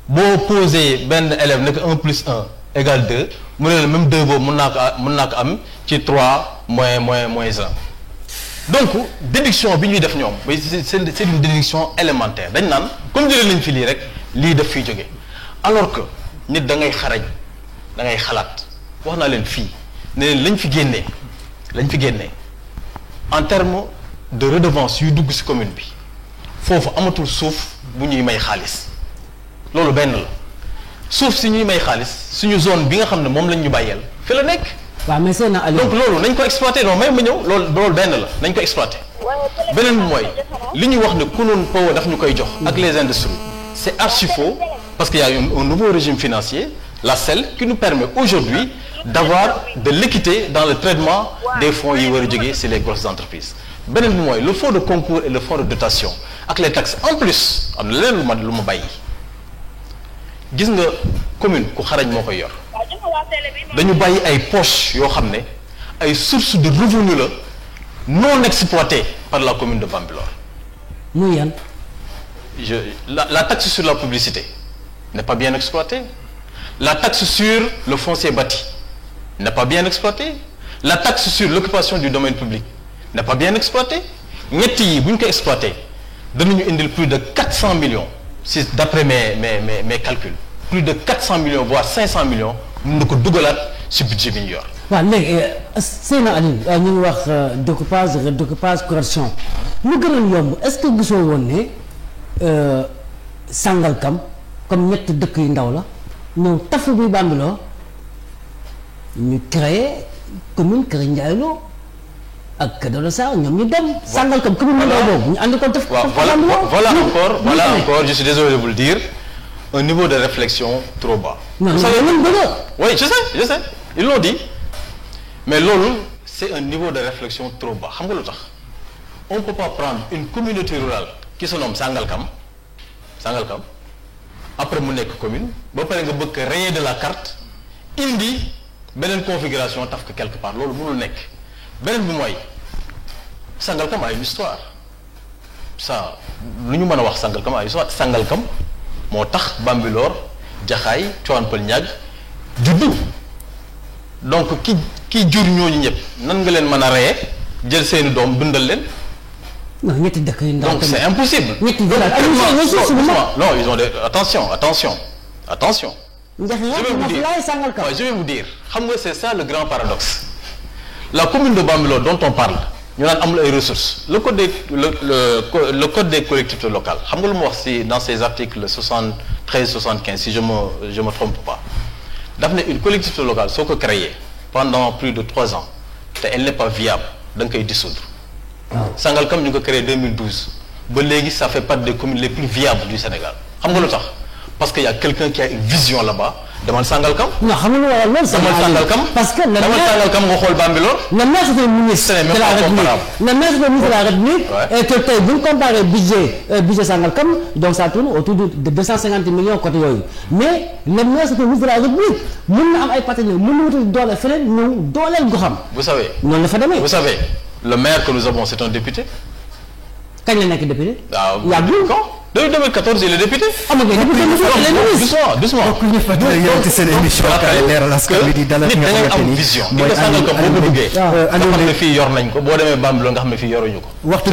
boo posé benn élève ne que 1 plus 1 égale 2 mu ne la même 2 boobu mën naa ko am ci 3 moins 1 donc déduction bi ñuy def ñoom c'est une déduction élémentaire dañ naan comme jëlee nañ fi lii rek lii daf fiy jóge alors que nit da ngay xarañ da ngay xalaat wax naa leen fii ne leen lañ fi génnee en termes de redevance yuy dugg ci commune bi foofu amatul suuf bu ñuy may xaalis loolu benn la suuf si ñuy may xaalis suñu zone bi nga xam ne moom lañ ñu bàyyeel fi la nekk. waaw mais seen donc loolu nañ ko exploiter non may ma ñëw loolu benn la nañ ko exploiter beneen bi mooy li ñuy wax ne Kunun Power daf ñu koy jox ak les industries c'est archi faux parce qu'il y a un nouveau régime financier la SEL qui nous permet aujourd'hui d'avoir de l'équité dans le traitement des fonds yi war a jógee ci les grosses entreprises beneen bi mooy le fonds de concours et le fonds de dotation ak les taxes en plus am na leen lu ma bàyyi gis nga commune ku xarañ moo koy yor dañu bàyyi ay poches yoo xam ne ay sources de revenus la non exploitées par la commune de Bambilor. muy yan. La taxe sur la publicité n'est pas bien exploitée. La taxe sur le foncier bâti n'est pas bien exploitée. La taxe sur l'occupation du domaine public n'est pas bien exploitée. ñett yi bu ñu ko exploité danañu indil plus de 400 millions si d'après mes calculs plus de 400 millions voire 500 millions mën na ko dugalaat si budget bi ñu yor. waaw léegi Seyna Aliou ñu ngi wax découpage correction lu gënoon yomb est-ce que gisoo woon ne Sangalkam comme ñetti dëkk yu ndaw la ñëw tafu bi Bambilor ñu créé commune Kër Ndiaye Lo ak Kër Sarr ñoom ñu dem. Sangalkam commune ndaw boobu ñu andi ko def. voilà encore je suis désolé de vous le dire un niveau de réflexion trop bas. non oui je sais ils l'ont dit mais loolu c'est un niveau de réflexion trop bas xam nga lu tax on peut pas prendre une communauté rurale qui se nomme Sangalkam après mu nekk commune ba pare nga bëgg rayer de la carte indi beneen configuration taf ko quelque part loolu mënul nekk beneen bi mooy Sangalkam a une histoire ça lu ñu mën a wax Sangalkam a une histoire Sangalkam moo tax Bambilor Jaxaay Tivaouane Peulh Niaga juddu donc ki jur ñooñu ñëpp nan nga leen mën a reye jël seeni doom dundal leen. non ñetti dëkk yi ndaw donc c'est impossible. ñetti non ils ont des attention. Je vais vous dire xam nga c'est ça le grand paradoxe la commune de Bambilor dont on parle ñu naan amul ay ressources le code des collectivités locales xam nga lu mu wax ci dans ces articles 73 75 si je me trompe pas daf ne une collectivité locale soo ko créée pendant plus de 3 ans te elle n'est pas viable da nga koy dissoudre. Sangalkam ñu ko créé 2012 ba léegi ça fait partie des communes les plus viables du Sénégal xam nga lu tax parce que y a quelqu'un qui a une vision là-bas demal Sangalkam. non xam nga lu waral loolu. demal Sangalkam parce que demal Sangalkam nga xool Bambilor. le maire c'est un ministre de la République le maire c'est un ministre de la République. et que tey bu ñu comparé budget Sangalkam donc ça tourne autour de 250 millions côté yooyu mais le maire c'est un ministre de la République mën na am ay partenaires mën na wutal doole feneen ñëw dooleel goxam. vous savez noonu la fa demee. vous savez le maire que nous avons c'est un député. kañ la nekk député. waaw yàggul quand depuis 2014 il est député. am nga député doucement. donc ñu fàttali yow ci seen émission kaay leeral askan wi di dalal nga xamante ni mooy Sangalkam boo ko duggee. nga xam ne fii yor nañ ko boo demee Bambilor nga xam ne fii yoruñu ko. waxtu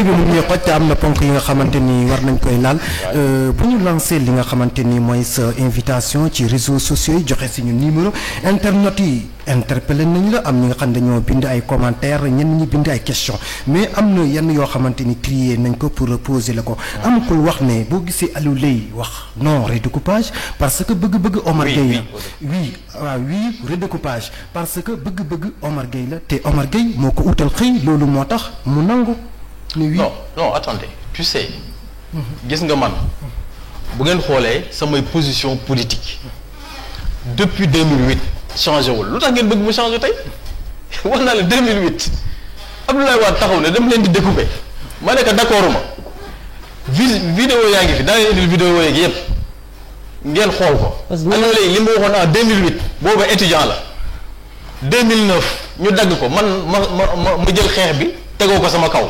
bi mu ngi xoj te am na ponk yi nga xamante ni war nañ koy laal bu ñu lancé li nga xamante ni mooy sa invitation ci réseaux sociaux yi joxe suñu numéro internet yi interpellé nañ la am ñi nga xam ne dañoo bind ay commentaires ñenn ñi bind ay questions mais am na yenn yoo xamante ni trier nañ ko pour poser la ko. am ko wax ne boo gisee Aliou Leye wax non redécoupage parce que bëgg-bëgg Omar Gueye la. oui redécoupage parce que bëgg-bëgg Omar Gueye la te Omar Gueye moo ko utal xëy loolu moo tax mu nangu. ni oui non attendez tu sais. gis nga man bu ngeen xoolee samay position politique depuis 2008 changé wul lu tax ngeen bëgg mu changé tey wax naa la 2008 Abdoulaye Wade taxaw ne dem leen di découper ma ne ko d'accord ma vidéo yaa ngi fi daa leen indil vidéo yeeg yëpp ngeen xool ko. parce que léegi li mu waxoon en 2008 booba étudiant la 2009 ñu dagg ko man ma jël xeex bi tegoo ko sama kaw.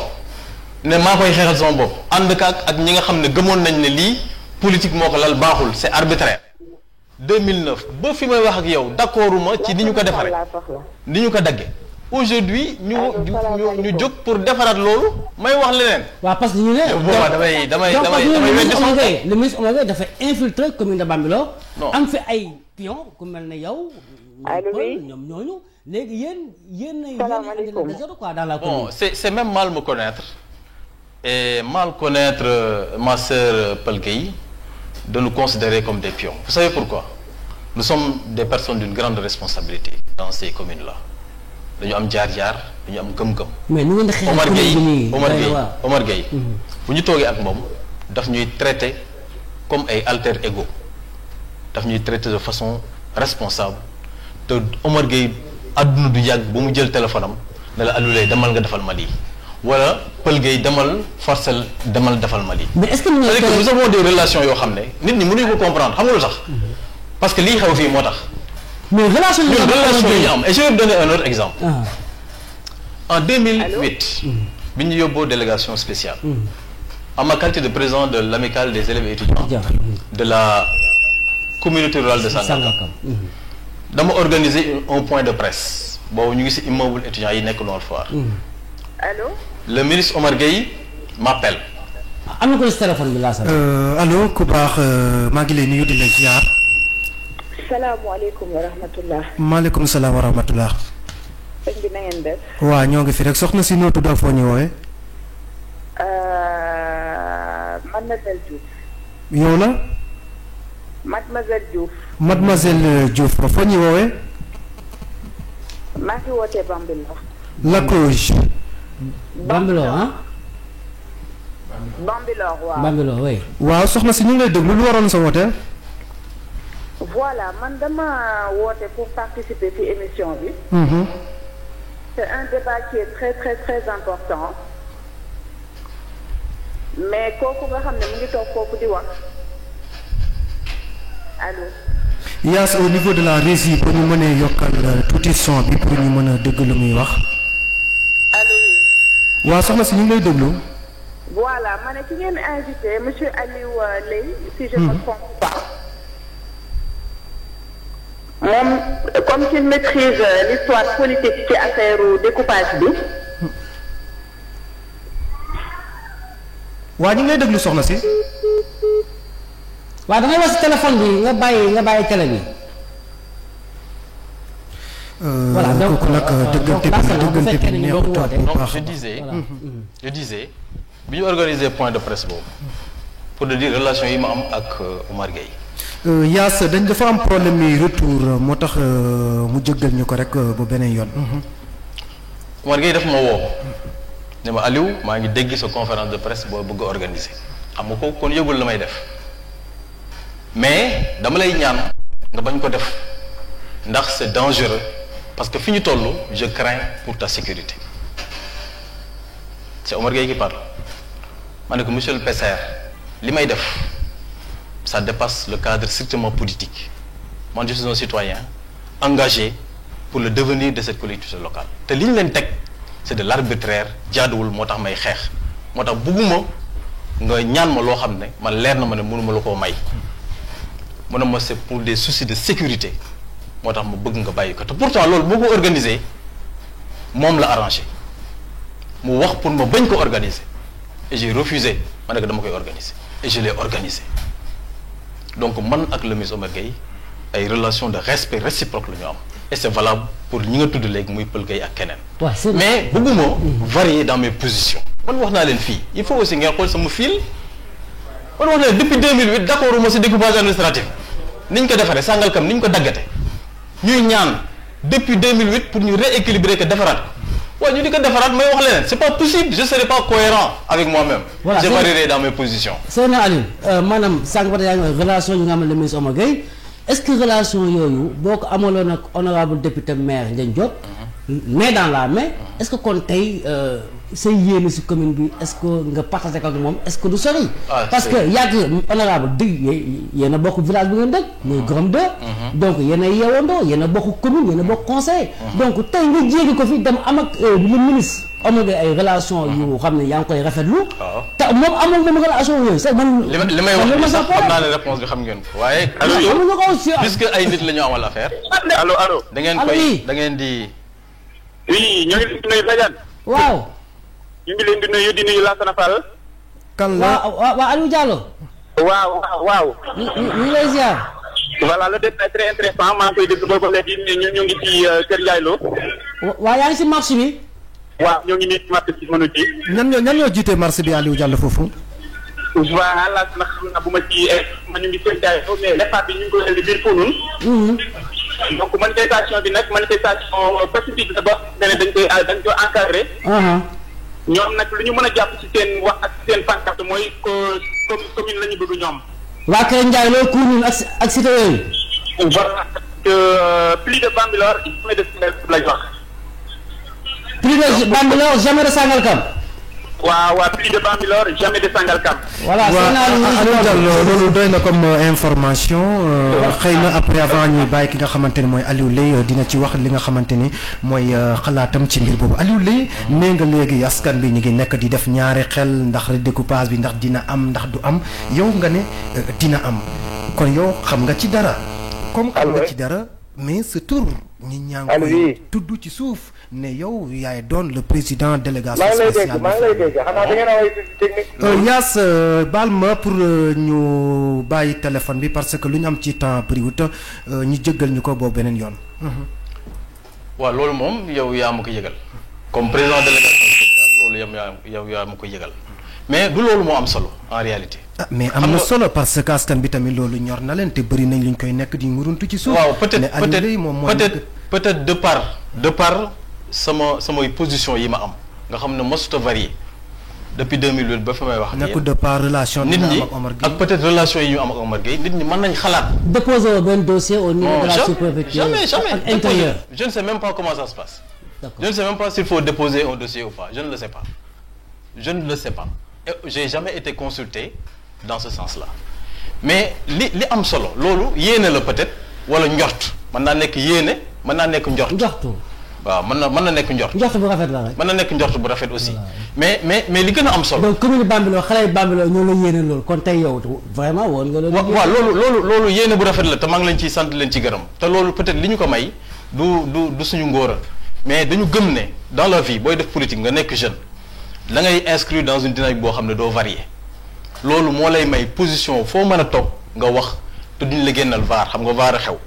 ne maa koy xeexal sama bopp ànd ak ñi nga xam ne gëmoon nañ ne lii politique moo ko lal baaxul c'est arbitraire 2009 ba fi may wax ak yow d'accorduma ci ni ñu ko defaree ni ñu ko daggee aujourd'hui ñu jóg pour defaraat loolu may wax leneen. waaw parce que ñu ne. boobaa damay weddi sama bopp. le ministre Omar Gueye dafa infiltrer commune de Bambilor. am fi ay pion ku mel ne yow. ñoom ñooñu léegi yéen quoi dans la commune. bon c'est même mal me connaître. Et mal connaître ma sœur Pelkei de nous considérer comme des pions. Vous savez pourquoi? Nous sommes des personnes d'une grande responsabilité dans ces communes-là. Dañu am jaar-jaar, dañu am gëm-gëm. mais nu ngeen di xeex Omar Gueye bu ñu toogee ak moom daf ñuy traiter comme ay alter ego daf ñuy traiter de façon responsable te Omar Gueye àdduna du yàgg ba mu jël téléphone am ne la Aliou Leye demal nga defal ma lii wala Pël Gueye demal forcel demal defal ma lii. mais est-ce que nous avons des relations yoo xam ne nit ñi mënuñu ko comprendre xam nga lu tax parce que lii xew fii moo tax. mais relation yi ñu am et je vais donner un autre exemple. En 2008. bi ñu yóbboo délégation spéciale. en ma qualité de président de l'amicale des élèves et étudiants. de la communauté rurale de Sangalkam. dama organiser un point de presse boobu ñu ngi ci immeuble étudiant yi nekk Nord Foire. Allô? Le ministre Omar Gueye m'appelle. am na ko ci téléphone bi laa sax. allo ku baax maa ngi lay nuyu di la ziar. salaamaaleykum wa rahmatullah. maaleykum salaam wa rahmatullah. sëñ bi na ngeen def. waaw ñoo ngi fi rek soxna si noo tudd ak foo ñu woowee. Mademoiselle Diouf. yow la. Mademoiselle Diouf. Mademoiselle Diouf foo ñu woowee. maa ngi wootee Bambilor. Lacoge. Bambilor ah. Bambilor waaw. Bambilor oui. waaw soxna si ñu ngi lay déglu lu waroon sa woote. voilà man dama woote pour participer ci émission bi. c'est un débat qui est très très très important. mais kooku nga xam ne mu ngi toog foofu di wax allo. Yaas au niveau de la régie pour ñu mën a yokkal tuuti son bi pour ñu mën a dégg lu muy wax. allo. waaw soxna si ñu ngi lay déglu. voilà ma ne ki ngeen invité monsieur Aliou Leye si je me trompe pas. moom comme qu'il maîtrise l'histoire politique ci affaire découpage bi. waa ñu ngi lay déglu soxna si. waaw da ngay wax si téléphone bi nga bàyyi télé bi. voilà donc kooku nag dëggante bi neexut bu baax. je disais bi ñu organiser point de presse boobu pour de dire relation yi ma am ak Omar Gueye. Yaas dañ dafa am problème yi retour moo tax mu jëggal ñu ko rek ba beneen yoon. Omar Gueye daf ma woo ne ma Aliou maa ngi dégg sa conférence de presse boo bëgg a organiser xam nga ko kon yëgul la may def mais dama lay ñaan nga bañ ko def ndax c'est dangereux parce que fi ñu toll je crains pour ta sécurité c'est Omar Gueye qui parle ma ne ko monsieur le PCR li may def ça dépasse le cadre strictement politique moi je suis un citoyen engagé pour le devenir de cette collectivité locale te li ñu leen teg c'est de l'arbitraire jaaduwul moo tax may xeex moo tax bugguma nga ñaan ma loo xam ne man leer na ma ne mënuma la koo may mu ne ma c'est pour des soucis de sécurité moo tax ma bëgg nga bàyyi ko te pourtant loolu boo ko organiser moom la arrangé mu wax pour ma bañ ko organiser et j'ai refusé ma ne ko dama koy organiser et je l'ai organisé donc man ak le ministre Omar Gueye ay relation de respect réciproque la ñu am et c'est valable pour ñi nga tudd léegi muy Pël Gueye ak keneen. waaw mais bëgguma varier dans mes positions. man wax naa leen fii il faut aussi ngeen xool sama fil man wax naa leen depuis 2008 d'accord uma ci découpage administratif niñ ko defaree Sangalkam niñ ko daggate ñuy ñaan depuis 2008 pour ñu rééquilibrer que defaraat ko waaye ñu di ko defaraat may wax leneen c'est pas possible je serai pas cohérent avec moi-même. Voilà, je varierai dans mes positions. Seydina Aliou maanaam sànq ba yaa ngi relation yi nga xam ne le ministre Omar Gueye est-ce que relation yooyu boo ko amaloon ak honorable député maire Ndiagne Diop. main dans la main est-ce que kon tey say yéene si commune bi est-ce que nga partagé ko ak moom est-ce que du sori. parce que yàgg honorable dëgg yéen a bokk village bu ngeen dëkk. muy Gorom 2. donc yéen a yeewandoo yéen a bokk commune yéen a bokk conseil. donc tey nga jéegi ko fi dem am ak le ministre Omar Gueye ay relation yu xam ne yaa ngi koy rafetlu. te moom amul moom relation yooyu sax man. li may wax nii sax xam naa ne réponse bi xam ngeen ko waaye. puisque ay nit la ñu amal affaire. allo. da ngeen di. oui ñoo ngi leen di nuyu Badiane. waaw. ñu ngi leen di nuyu Lassana Fall. kan la waaw Aliou Diallo. waaw. ñu lay ziar. voilà le débat est très intéressant maa ngi koy déglu boobu léegi ñu ngi ci Kër Ndiaye Lo. waaw yaa ngi si marché bi. waaw ñoo ngi nii ci marché bi mënu ci. ñan ñoo jiite marché bi Aliou Diallo foofu. voilà Lassana xam naa bu ma ci ñu ngi Kër Ndiaye Lo mais départ bi ñu ngi koy indi biir Kounoune. donc manifestation bi nag manifestation pacifique la ba ne dañ koy encadré. ñoom nag lu ñu mën a jàpp ci seen wax ak seen pancarte mooy commune la ñu bëgg ñoom. waa Kër Ndiaye loolu Kounoune ak cité yooyu. voilà plus de Bambilor jamais de Sangalkam lañ wax. plus de Bambilor jamais de Sangalkam. waaw plus de Bambilor jamais de Sangalkam. voilà Aliou Diallo loolu doy na comme information xëy na après avant ñuy bàyyi ki nga xamante ne mooy Aliou Leye dina ci wax li nga xamante ni mooy xalaatam ci mbir boobu Aliou Leye nee nga léegi askan bi ñu ngi nekk di def ñaari xel ndax redécoupage bi ndax dina am ndax du am yow nga ne dina am kon yow xam nga ci dara. comme xam nga ci dara mais ce tour ñi ñaa ngi koy tudd ci suuf ne yow yaay doon le président délégation spéciale. maa ngi lay dégg xanaa da ngeen a way technique. Yaas baal ma pour ñu bàyyi téléphone bi parce que lu ñu am ci temps priwut ñu jëggal ñu ko boobu beneen yoon. waaw loolu moom yow yaa ma ko yëgal comme président délégation spéciale loolu yaa ma ko yëgal mais du loolu moo am solo en réalité. mais am na solo parce que askan bi tamit loolu ñor na leen te bëri nañ luñ koy nekk di muruntu ci suuf. waaw peut-être de par samay position yi ma am nga xam ne mosut a varié depuis 2008 ba fa may wax. nekkul de par relation. nit ñi ak peut-être relation yi ñu am ak Omar Gueye nit ñi mën nañ xalaat. déposer benn dossier au niveau de la sous-préfecture. jamais intérieur. je ne sais même pas comment ça se passe. D'accord. Je ne sais même pas s'il faut déposer un dossier ou pas je ne le sais pas. Et j'ai jamais été consulté dans ce sens-là mais li am solo loolu yéene la peut-être wala njort mën naa nekk yéene mën naa nekk njort. njortu. waaw mën na nekk njort. njort bu rafet la rek. mën na nekk njort bu rafet aussi. mais li gën a am solo. donc commune Bambilor xale yi Bambilor ñoo la yéene loolu kon tey yow vraiment woon nga loolu. waaw loolu yéene bu rafet la te maa ngi leen ciy sant leen ci gërëm te loolu peut-être li ñu ko may du suñu ngóora mais dañu gëm ne dans la vie booy def politique nga nekk jeune la ngay inscrire dans une dynamique boo xam ne doo varier loolu moo lay may position foo mën a toog nga wax te duñ la génnal vaar xam nga vaar a xew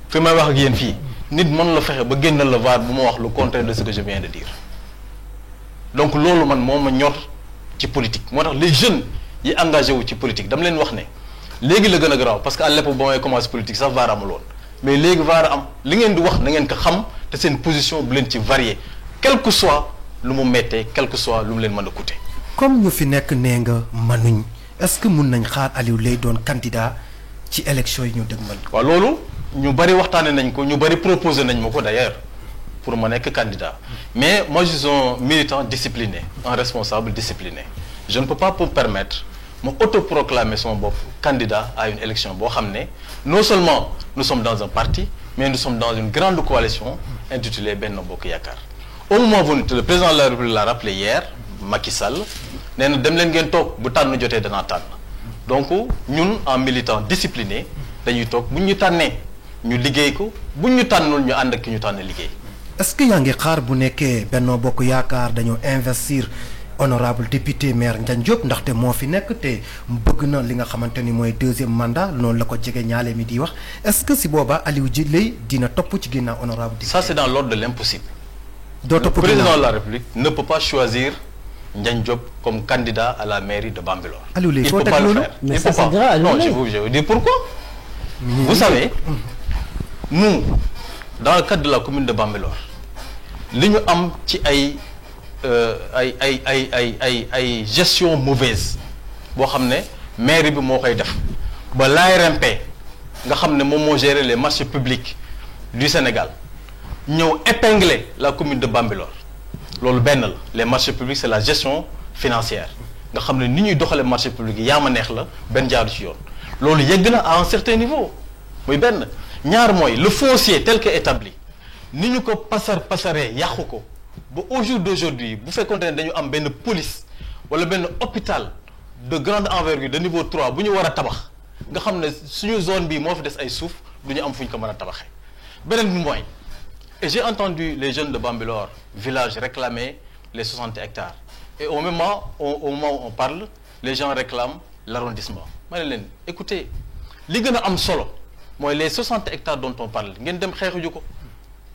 fi may wax ak yéen fii nit mën la fexe ba génnal la vaar bu ma wax le contraire de ce que je viens de dire donc loolu man moo ma ñor ci politique moo tax les jeunes yi engagé wu ci politique dama leen wax ne léegi la gën a garaaw parce que à l'époque ba may commencé politique sax vaar amul woon mais léegi vaar am li ngeen di wax na ngeen ko xam te seen position bu leen ci varier quel que soit lu mu méttee quel que soit lu mu leen mën a coûter. comme ñu fi nekk nee nga mënuñ est-ce que mun nañ xaar Aliou Leye doon candidat ci élection yi ñu dëgmal. waaw loolu ñu bari waxtaane nañ ko ñu bari proposé nañ ma ko d'ailleurs pour ma nekk candidat mais moi je suis un militant discipliné un responsable discipliné je ne peux pas me permettre ma autoproclamer son bopp candidat à une élection boo xam ne non seulement nous sommes dans un parti mais nous sommes dans une grande coalition intitulée Benno Bokk Yaakaar. Au moment venu le président de la République l'a rappelé hier Macky Sall nee na dem leen ngeen toog bu tànn jotee danaa tànn donc ñun en militant discipliné dañuy toog buñ ñu tànnee ñu liggéey ko buñ ñu tànnul ñu ànd ak ki ñu tànn liggéey. est-ce que yaa ngi xaar bu nekkee Benno Bokk Yaakaar dañoo investir honorable député maire Ndiagne Diop ndaxte moo fi nekk te bëgg na li nga xamante ni mooy 2e mandat noonu la ko jege ñaale mi di wax est-ce que si boobaa Aliou Leye dina topp ci ginnaaw honorable député. Ça c'est dans l'ordre de l'impossible. doo topp Le président de la République ne peut pas choisir Ndiagne Diop comme candidat à la mairie de Bambilor. Aliou Leye Il foo peut teg pas le loolu faire. Mais Il ça, peut pas. c'est grave, Non, Aliou je Leye. vais vous dire pourquoi. Vous savez, nous, dans le cadre de la commune de Bambilor, li ñu am ci ay gestion mauvaise boo xam ne mairie bi moo koy def ba l'ARMP nga xam ne moom moo gérer les marchés publics du Sénégal ñëw épingler la commune de Bambilor loolu benn la les marchés publics c'est la gestion financière nga xam ne ni ñuy doxalee marché public yi yaa ma neex la benn jaaru ci yoon loolu yegg na à un certain niveau muy benn ñaar mooy le foncier tel que établi ni ñu ko pasaree yàqu ko ba au jour d'aujourd'hui bu fekkoonte ne dañu am benn police wala benn hôpital de grande envergure de niveau 3 bu ñu war a tabax nga xam ne suñu zone bii moo fi des ay suuf du ñu am fu ñu ko mën a tabaxee beneen bi mooy et j'ai entendu les jeunes de Bambilor village réclamer les 60 hectares et au moment où on parle les gens réclament l'arrondissement ma ne leen écoutez li gën a am solo mooy les 60 hectares dont on parle ngeen dem xeexuju ko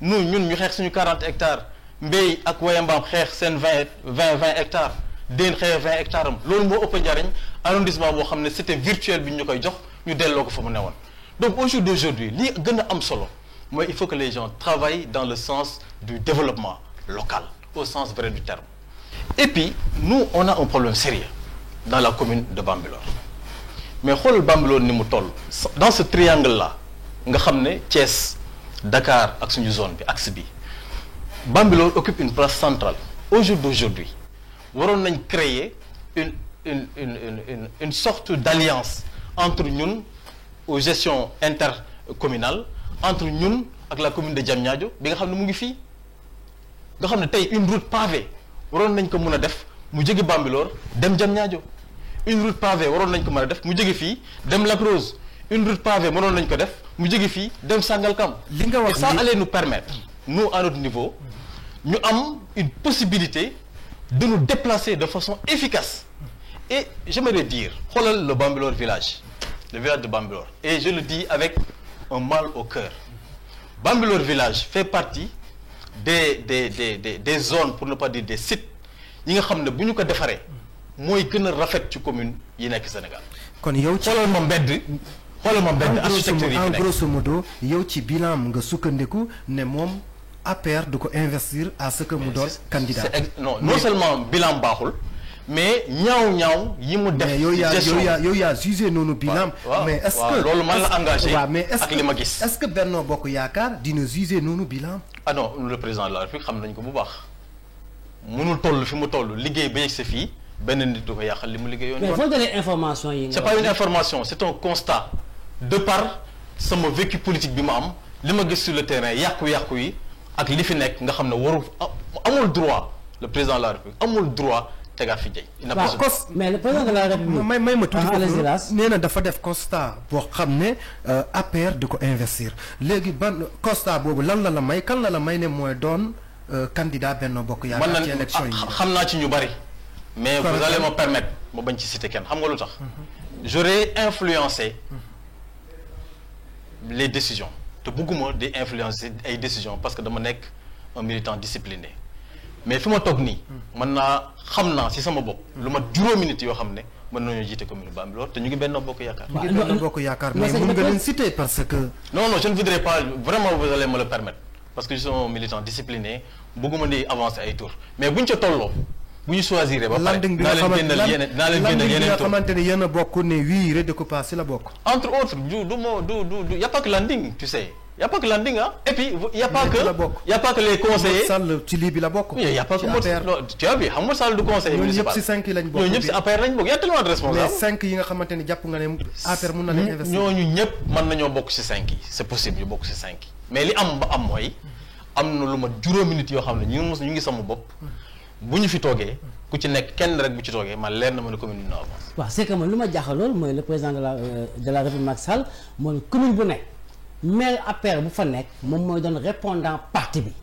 ñun ñu xeex suñu 40 hectares mbéy ak wayambaam xeex seen 20 hectares déen xeex 20 hectares am loolu moo ëpp njariñ arrondissement boo xam ne c'était virtuel bi ñu koy jox ñu delloo ko fa mu newoon donc au jour d'aujourd'hui li gën a am solo mooy il faut que les gens travaillent dans le sens du développement local au sens vrai du terme et puis nous on a un problème sérieux dans la commune de Bambilor mais xoolal Bambilor ni mu toll dans ce triangle là nga xam ne Thiès Dakar ak suñu zone bi axe bi Bambilor occupe une place centrale au jour d'aujourd'hui waroon nañ créer une sorte d'alliance entre ñun aux gestions intercommunales entre ñun ak la commune de Diamniadio bi nga xam ne mu ngi fii nga xam ne tey une route pavée waroon nañ ko mën a def mu jóge Bambilor dem Diamniadio une route pavée waroon nañ ko mën a def mu jóge fii dem Lac Rose une route pavée mënoon nañ ko def mu jóge fii dem Sangalkam li nga wax et ça allait nous permettre nous à notre niveau ñu am une possibilité de nous déplacer de façon efficace et j'aimerais dire xoolal le Bambilor village le village de Bambilor et je le dis avec un mal au cœur Bambilor village fait partie des zones pour ne pas dire des sites yi nga xam ne bu ñu ko defaree mooy gën a rafet ci commune yi nekk Sénégal. kon yow ci xoolal ma mbedd architecture yi en fi nekk grosso modo yow ci bilan nga sukkandiku ne moom APR du ko investir à ce que mu doon candidat. non seulement bilan baaxul mais ñaaw yi mu def. mais yow yaa jugé noonu bilan. mais est-ce que loolu man la engagé. mais ak li ma gis. est-ce que Benno Bokk Yaakaar dina jugé noonu bilan. ah non le président de la République xam nañ ko bu baax mënul toll fi mu toll liggéey ba yegg sa fii benn nit du ko yàqal li mu liggéey yoon. mais foo jëlee information yi. c'est pas une information c'est un constat de par sama vécu politique bi ma am li ma gis sur le terrain yàqu-yàqu yi ak li fi nekk nga xam ne waru amul droit le président de la République amul droit tegaat fi jëy. il n'a pas mais le président de la République. may ma tuuti foofu nee na dafa def constat boo xam ne APR du ko investir léegi ban constat boobu lan la may kan la may ne mooy doon candidat Benno Bokk Yaakaar ci élection yi. xam naa ci ñu bari. mais vous allez me permettre ma bañ ci citer kenn xam nga lu tax. j'aurais influencé les décisions te bëgguma di influencer ay décisions parce que dama nekk un militant discipliné mais fi ma toog nii. mën naa xam naa ci sama bopp. lu ma juróomi nit yoo xam ne mën nañoo jiite commune Bambilor te ñu ngi Benno Bokk Yaakaar. ñu ngi Benno Bokk Yaakaar mais mën nga leen citer parce que. non je ne voudrais pas vraiment vous allez me le permettre parce que je suis un militant discipliné bëgguma di avancer ay tours mais buñ ca tolloo. bu ñu choisir ba pare naa leen génnal yeneen nga xamante ne yéen a bokk ne wii redécoupage si la bokk. entre autres du y a pas que landing tu sais y a pas que landing ah et puis y a pas que les conseillers. Sall ci lii bi la bokk. y a pas que tu as vu xam nga Sall du conseiller municipal ñëpp si 5 yi lañ bokk. ñooñu ñëpp si APR lañ bokk y a tellement de responsables. mais 5 yi nga xamante ne jàpp nga ne APR mun na leen investir. ñooñu ñëpp mën nañoo bokk si 5 yi c'est possible ñu bokk si 5 yi mais li am ba am mooy am na lu ma juróomi nit yoo xam ne ñu ngi sama bopp bu ñu fi toogee ku ci nekk kenn rek bu ci toogee man leer na ma ne commune bi dina avance. waaw c'est que man lu ma jaaxal loolu mooy le président de la République Macky Sall mooy commune bu nekk maire APR bu fa nekk moom mooy doon répondant parti bi.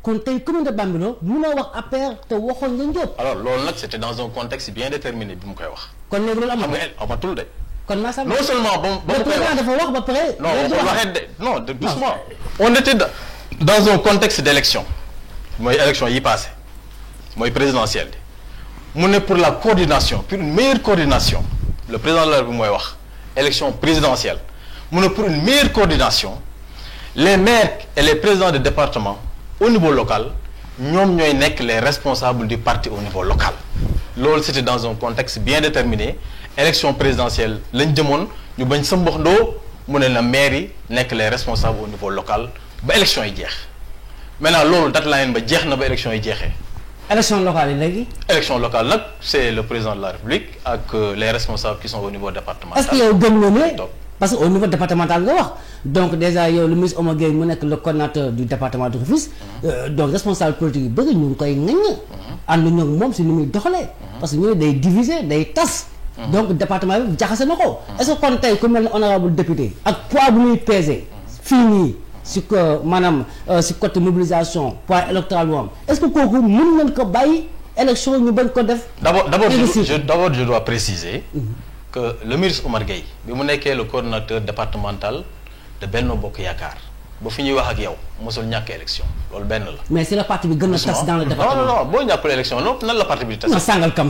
kon tey commune de Bambilor mënoo wax APR te waxoon nga Ndiop. alors loolu nag c'était dans un contexte bien déterminé bi mu koy wax. kon léegi loolu xam nga amatul de. kon non seulement ba mu koy wax dafa wax ba pare. non waxee de non doucement. on était dans un contexte d'élection mooy élection yi passé mooy présidentielle mu ne pour la coordination pour une meilleure coordination le président de la République mooy wax élection présidentielle mu ne pour une meilleure coordination les maires et les présidents de département au niveau local ñoom ñooy nekk les responsables du parti au niveau local loolu c'était dans un contexte bien déterminé élection présidentielle lañ jëmoon ñu bañ sa mbox ndoo mu ne la maire yi nekk les responsables au niveau local ba élection yi jeex maintenant loolu deadline ba jeex na ba élection yi jeexee. élection locale yi léegi. élection locale nag c'est le président de la République ak les responsables qui sont au niveau départemental. est-ce que yow gëm nga ne parce que au niveau départemental nga wax donc déjà yow le ministre Omar Gueye mu nekk le coordinateur du département de Rufisque donc responsable politique yu bëri ñu ngi koy ŋaññi. ànd ñoo moom si ni muy doxalee. parce que ñooy day diviser day tas. donc département bi jaxase na ko. est-ce que kon tey ku mel ne honorable député ak poids bu muy peser fii nii si maanaam si côté mobilisation poids électoral bu am est-ce que kooku mën nañ ko bàyyi élection ñu bañ ko def. d'abord je dois préciser. que le ministre Omar Gueye bi mu nekkee le coordonnateur départemental de Benno Bokk Yaakaar ba fi ñuy wax ak yow mosul ñàkk élection loolu benn la. mais c'est le parti bi gën a tas dans le département. non boo ñàkkul élection non nan la parti bi tas. non Sangalkam.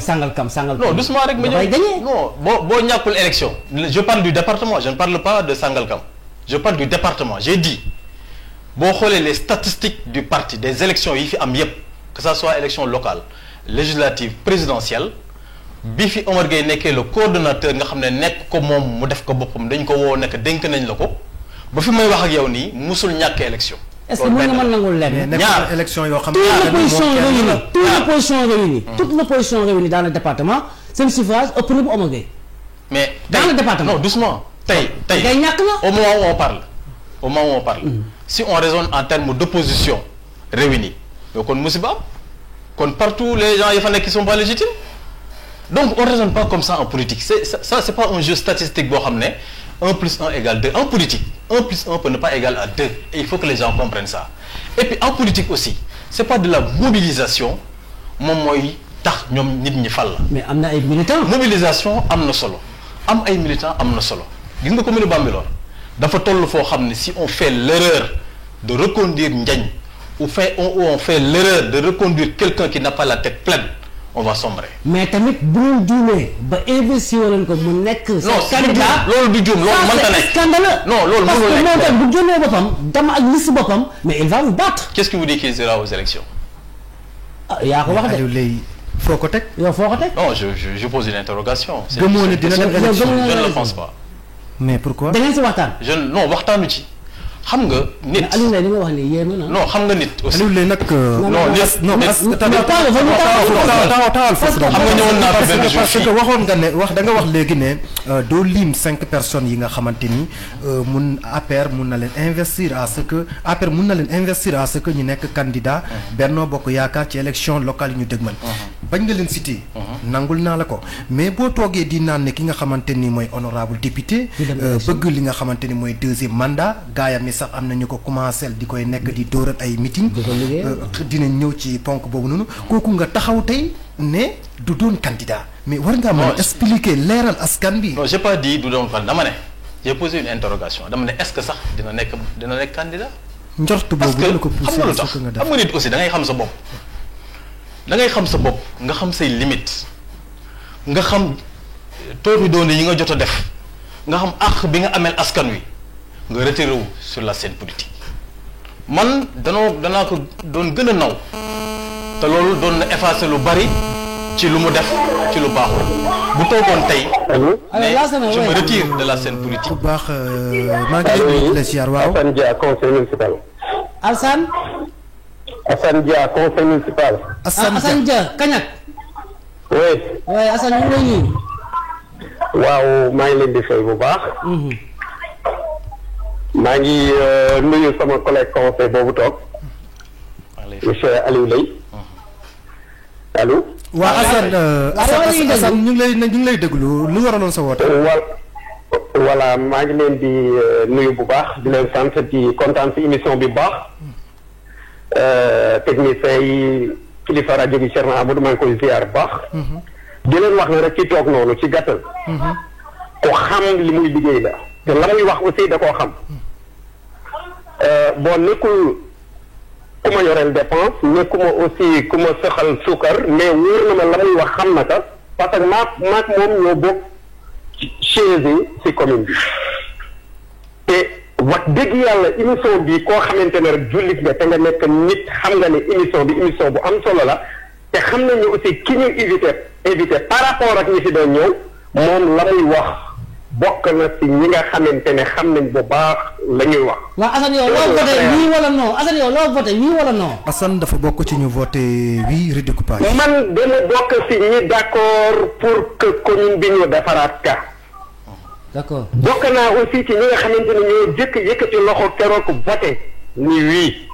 non doucement rek ma ñëw non boo ñàkkul élection. je parle du département je ne parle pas de Sangalkam je parle du département j'ai dit boo xoolee les statistiques du parti des élections yi fi am yépp que ça soit élection locale législative présidentielle. bi fi Omar Gueye nekkee le coordonnateur nga xam ne nekk ko moom mu def ko boppam dañ ko woo nekk dénk nañ la ko ba fi may wax ak yow nii musul ñàkk élection. est-ce que mën nga mën nangul lenn. ñaar élection yoo xam ne toute l'opposition réunie dans le département seen suffrage ëpp na bu Omar Gueye. mais dans le département non doucement tey ngay ñàkk na au moment où on parle si on raisonne en termes d'opposition réunie mais kon musiba am kon partout les gens yi fa nekk qui sont pas légitimes. donc on raisonne pas comme ça en politique c'est pas un jeu statistique boo xam ne 1 plus 1 égale 2 en politique 1 plus 1 peut ne pas égaler à 2 et il faut que les gens comprennent ça et puis en politique aussi c'est pas de la mobilisation moom mooy tax ñoom nit ñi fal la. mais am na ay militants. mobilisation am na solo am ay militants am na solo gis nga commune Bambilor dafa toll foo xam ne si on fait l'erreur de reconduire Ndiagne ou on fait l'erreur de reconduire quelqu'un qui n'a pas la tête pleine. on va sombrer. mais tamit bu ñu juumee ba investir leen ko mu nekk. non candidat loolu du juum loolu mënta nekk. scandaleux. non loolu mënul nekk parce que moom bu jëlee boppam dama ak liste boppam mais il va vous battre. qu'est-ce qui vous dit qu'il sera aux élections. ah yaa ko wax de. Aliou Leye foo ko teg. yow foo ko teg. non je pose une interrogation. gëmoo ne dina dem élection je ne le pense pas. mais pourquoi. da ngeen si waxtaan. non waxtaanu ci. xam nga nit Aliou Leye li nga wax ni yéeme na. non xam nga nit aussi. Aliou Leye nag. parce que waxoon nga ne da nga wax léegi ne doo lim 5 personnes yi nga xamante ni APR mun na leen investir à ce que APR mun na leen investir à ce que ñu nekk candidat Benno Bokk Yaakaar ci élection locale yi ñu dëgmal. bañ nga leen cité. nangul naa la ko mais boo toogee di naan ne ki nga xamante ni mooy honorable député. bëgg li nga xamante ni mooy 2e mandat gaayam sax am na ñu ko commencé di koy nekk di dóoral ay meeting dinañ ñëw ci ponk boobu noonu kooku nga taxaw tey ne du doon candidat mais war ngaa mën a expliquer leeral askan bi. non j'ai pas dit du doon fan dama ne j'ai posé une interrogation dama ne est-ce que sax dina nekk candidat. njort boobu la ko poussé parce que xam nga nit aussi da ngay xam sa bopp nga xam say limites nga xam tooxi doon yi nga jot a def nga xam àq bi nga ameel askan wi. nga retiré wu sur la scène politique man danaa ko doon gën a naw te loolu doon na effacer lu bari ci lu mu def ci lu baaxul bu toogoon tey. mais je me retire de la scène politique. bu baax maa ngi lay nuyu la ziar waaw. Assane Dia conseil municipal. Assane Dia conseil municipal. Assane Dia Kañak. oui. Assane ñu ngi lay nuyu. waaw maa ngi leen di fay bu baax. maa ngi nuyu sama collègue conseil boobu toog monsieur Aliou Leye allo. waa Assane ñu ngi lay déglu lu waraloon sa woote. voilà maa ngi leen di nuyu bu baax di leen sant di kontaan ci émission bi bu baax technicien yi kilifa rajo bi Thierno Amadou maa ngi koy ziar bu baax. di leen wax ne rek ci toog noonu ci gàttal. ko xam li muy liggéey la. te la muy wax aussi da koo xam. bon nekkul ku ma yoreel dépense nekkuma aussi ku ma soxal suukar mais wóor na ma la muy wax xam na ka parce que maak moom ñoo bokk chaise ci commune bi. te wax dëgg yàlla émission bi koo xamante ne rek jullit nga te nga nekk nit xam nga ne émission bi émission bu am solo la te xam nañu aussi ki ñu invité par rapport ak ñi fi doon ñëw moom la muy wax bokk na ci ñi nga xamante ne xam nañ bu baax la ñuy wax. waaw Assane yow loo voté oui wala non Assane yow loo voté oui wala non. Assane dafa bokk ci ñu voté oui redécoupage. man dama bokk ci ñi d'accord pour que commune bi ñu defaraat ka. d'accord bokk naa aussi ci ñi nga xamante ne ñoo jëkk yëkkati loxo keroog voté ni oui.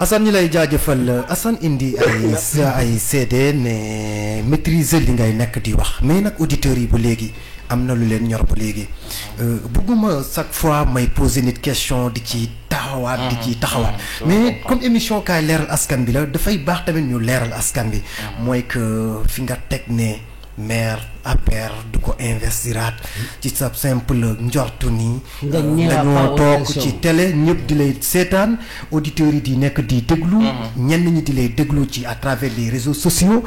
Assane ñi lay jaajëfal Assane indi ay seede ne maîtriser li ngay nekk di wax mais nag auditeurs yi bu léegi am na lu leen ñor ba léegi bëgguma chaque fois may poser nit question di ci taxawaat mais comme émission kaay leeral askan bi la dafay baax tamit ñu leeral askan bi mooy que fi nga teg ne maire APR du ko investiraat ci sa simple njortu nii dañoo toog ci télé ñëpp di lay seetaan auditeurs yi di nekk di déglu ñenn ñi di lay déglu ci à travers les réseaux sociaux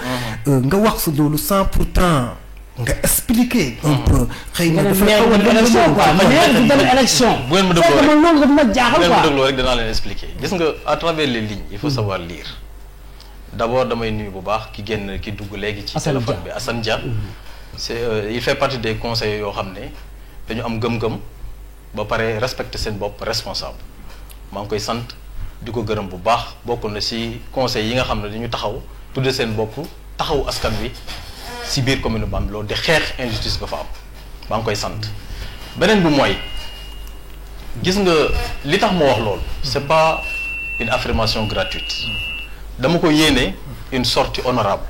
nga wax sa loolu sans pourtant nga expliquer un peu xëy na dafa élection bu ngeen ma dégloo rek danaa leen expliquer gis nga à travers les lignes il faut savoir lire d'abord damay nuyu bu baax ki génn ki dugg léegi ci téléphone bi Assane Dia c'est il fait partie des conseillers yoo xam ne dañu am gëm-gëm ba pare respecter seen bopp responsable maa ngi koy sant di ko gërëm bu baax bokk na ci conseil yi nga xam ne dañu taxaw tudde seen bopp taxaw askan wi ci biir commune Bambilor di xeex injustice ba fa am maa ngi koy sant beneen bi mooy gis nga li tax moo wax loolu c'est pas une affirmation gratuite dama ko yéene une sortie honorable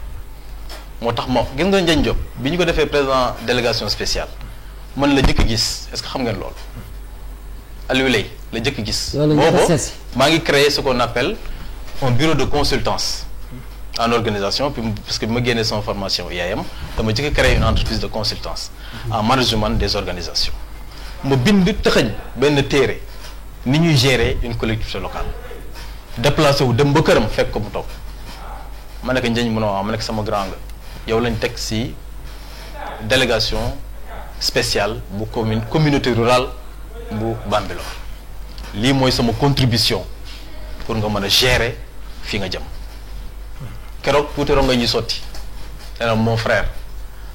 moo tax ma gis nga Ndiagne Diop bi ñu ko defee président délégation spéciale man la jëkk gis est-ce que xam ngeen loolu Aliou Lay la jëkk gis boobu maa ngi créer ce qu'on appelle un bureau de consultance en organisation puis parce que bi ma génnee sama formation IAM dama jëkk créer une entreprise de consultance en management des organisations ma bind tëxëñ benn téere ni ñuy gérer une collectivité locale déplacé wu dem ba këram fekk ko mu toog ma ne ko Ndiagne mën a wax ma ne ko sama grand nga yow lañ teg ci délégation spéciale bu communauté rurale bu Bambilor lii mooy sama contribution pour nga mën a gérer fi nga jëm keroog tuuti ronga ñuy sotti nee na mon frère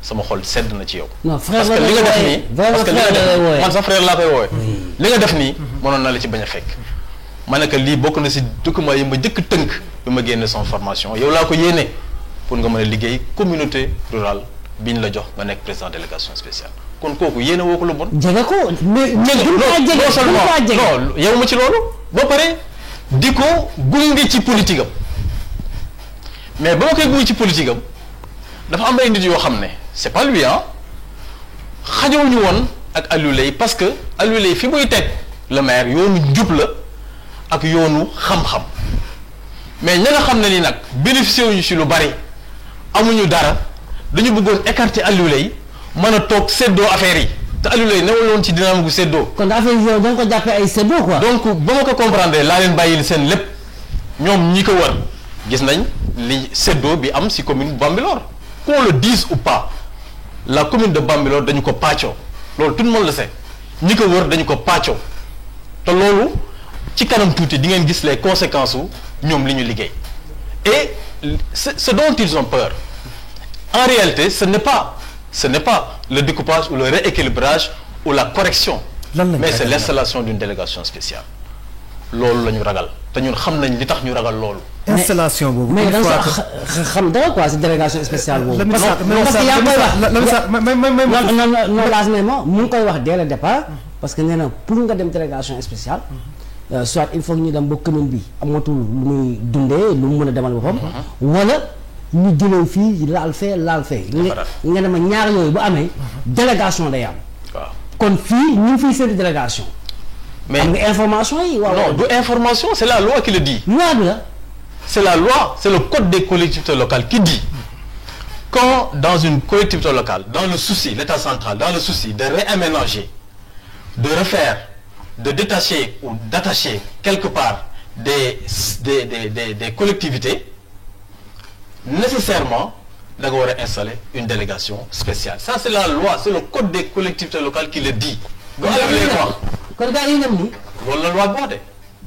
sama xol sedd na ci yow. non frère parce que li nga def nii parce que li nga def man sa frère laa koy woowee. li nga def nii mënoon na la ci bañ a fekk. ma ne que lii bokk na ci document yi ma jëkk tënk bi ma génne son formation yow laa ko yéene pour nga mën a liggéey communauté rurale bi ñu la jox nga nekk président délégation spéciale kon kooku yéene woo ko lu bon. jege ko mais non yow ma ci loolu ba pare di ko gunge ci politique am mais ba ma koy gunge ci politique am dafa am ay nit yoo xam ne c'est pas lui xajowuñu woon ak Aliou Lay parce que Aliou Lay fi muy teg le maire yoonu njub la ak yoonu xam-xam mais ña nga xam ne ni nag bénéficié wuñu ci lu bari amuñu dara dañu bëggoon écarter Aliou Lay mën a toog séddoo affaire yi te Aliou Lay newul woon ci dynamique gu séddoo. kon affaire yi yow da nga ko jàppee ay séddoo quoi. donc ba ma ko comprendre laa leen bàyyil seen lépp ñoom ñi ko wër gis nañ li séddoo bi am ci commune Bambilor qu'on le dise ou pas la commune de Bambilor dañu ko pàccoo loolu tout le monde le sait ñi ko wër dañu ko pàccoo te loolu ci kanam tuuti di ngeen gis les conséquences u ñoom li ñu liggéey et ce dont ils ont peur en réalité ce n'est pas le découpage ou le rééquilibrage ou la correction mais c'est l'installation d'une délégation spéciale loolu la ñu ragal te ñun xam nañ li tax ñu ragal loolu. installation boobu. mais da nga xam dara quoi ci délégation spéciale boobu. parce que yaa ngi koy wax mu ngi koy wax dès le départ. parce que nee na pour nga dem délégation spéciale. soit il faut ñu dem ba commune bi amatul lu muy dundee lu mu mën a demal boppam. wala ñu jëlee fii laal fee. nga ne ma ñaar yooyu bu amee. délégation day am. waaw kon fii ñu ngi fiy seeti délégation. mais am nga information yi waaw. non du information c'est la loi qui le dit. loi bi la. C'est la loi, c'est le code des collectivités locales qui dit quand dans une collectivité locale, dans le souci, l'État central, dans le souci de réaménager, de refaire, de détacher ou d'attacher quelque part des collectivités, nécessairement, il va installer une délégation spéciale. Ça c'est la loi, c'est le code des collectivités locales qui le dit. Donc, kon gars yi dem ni la loi boo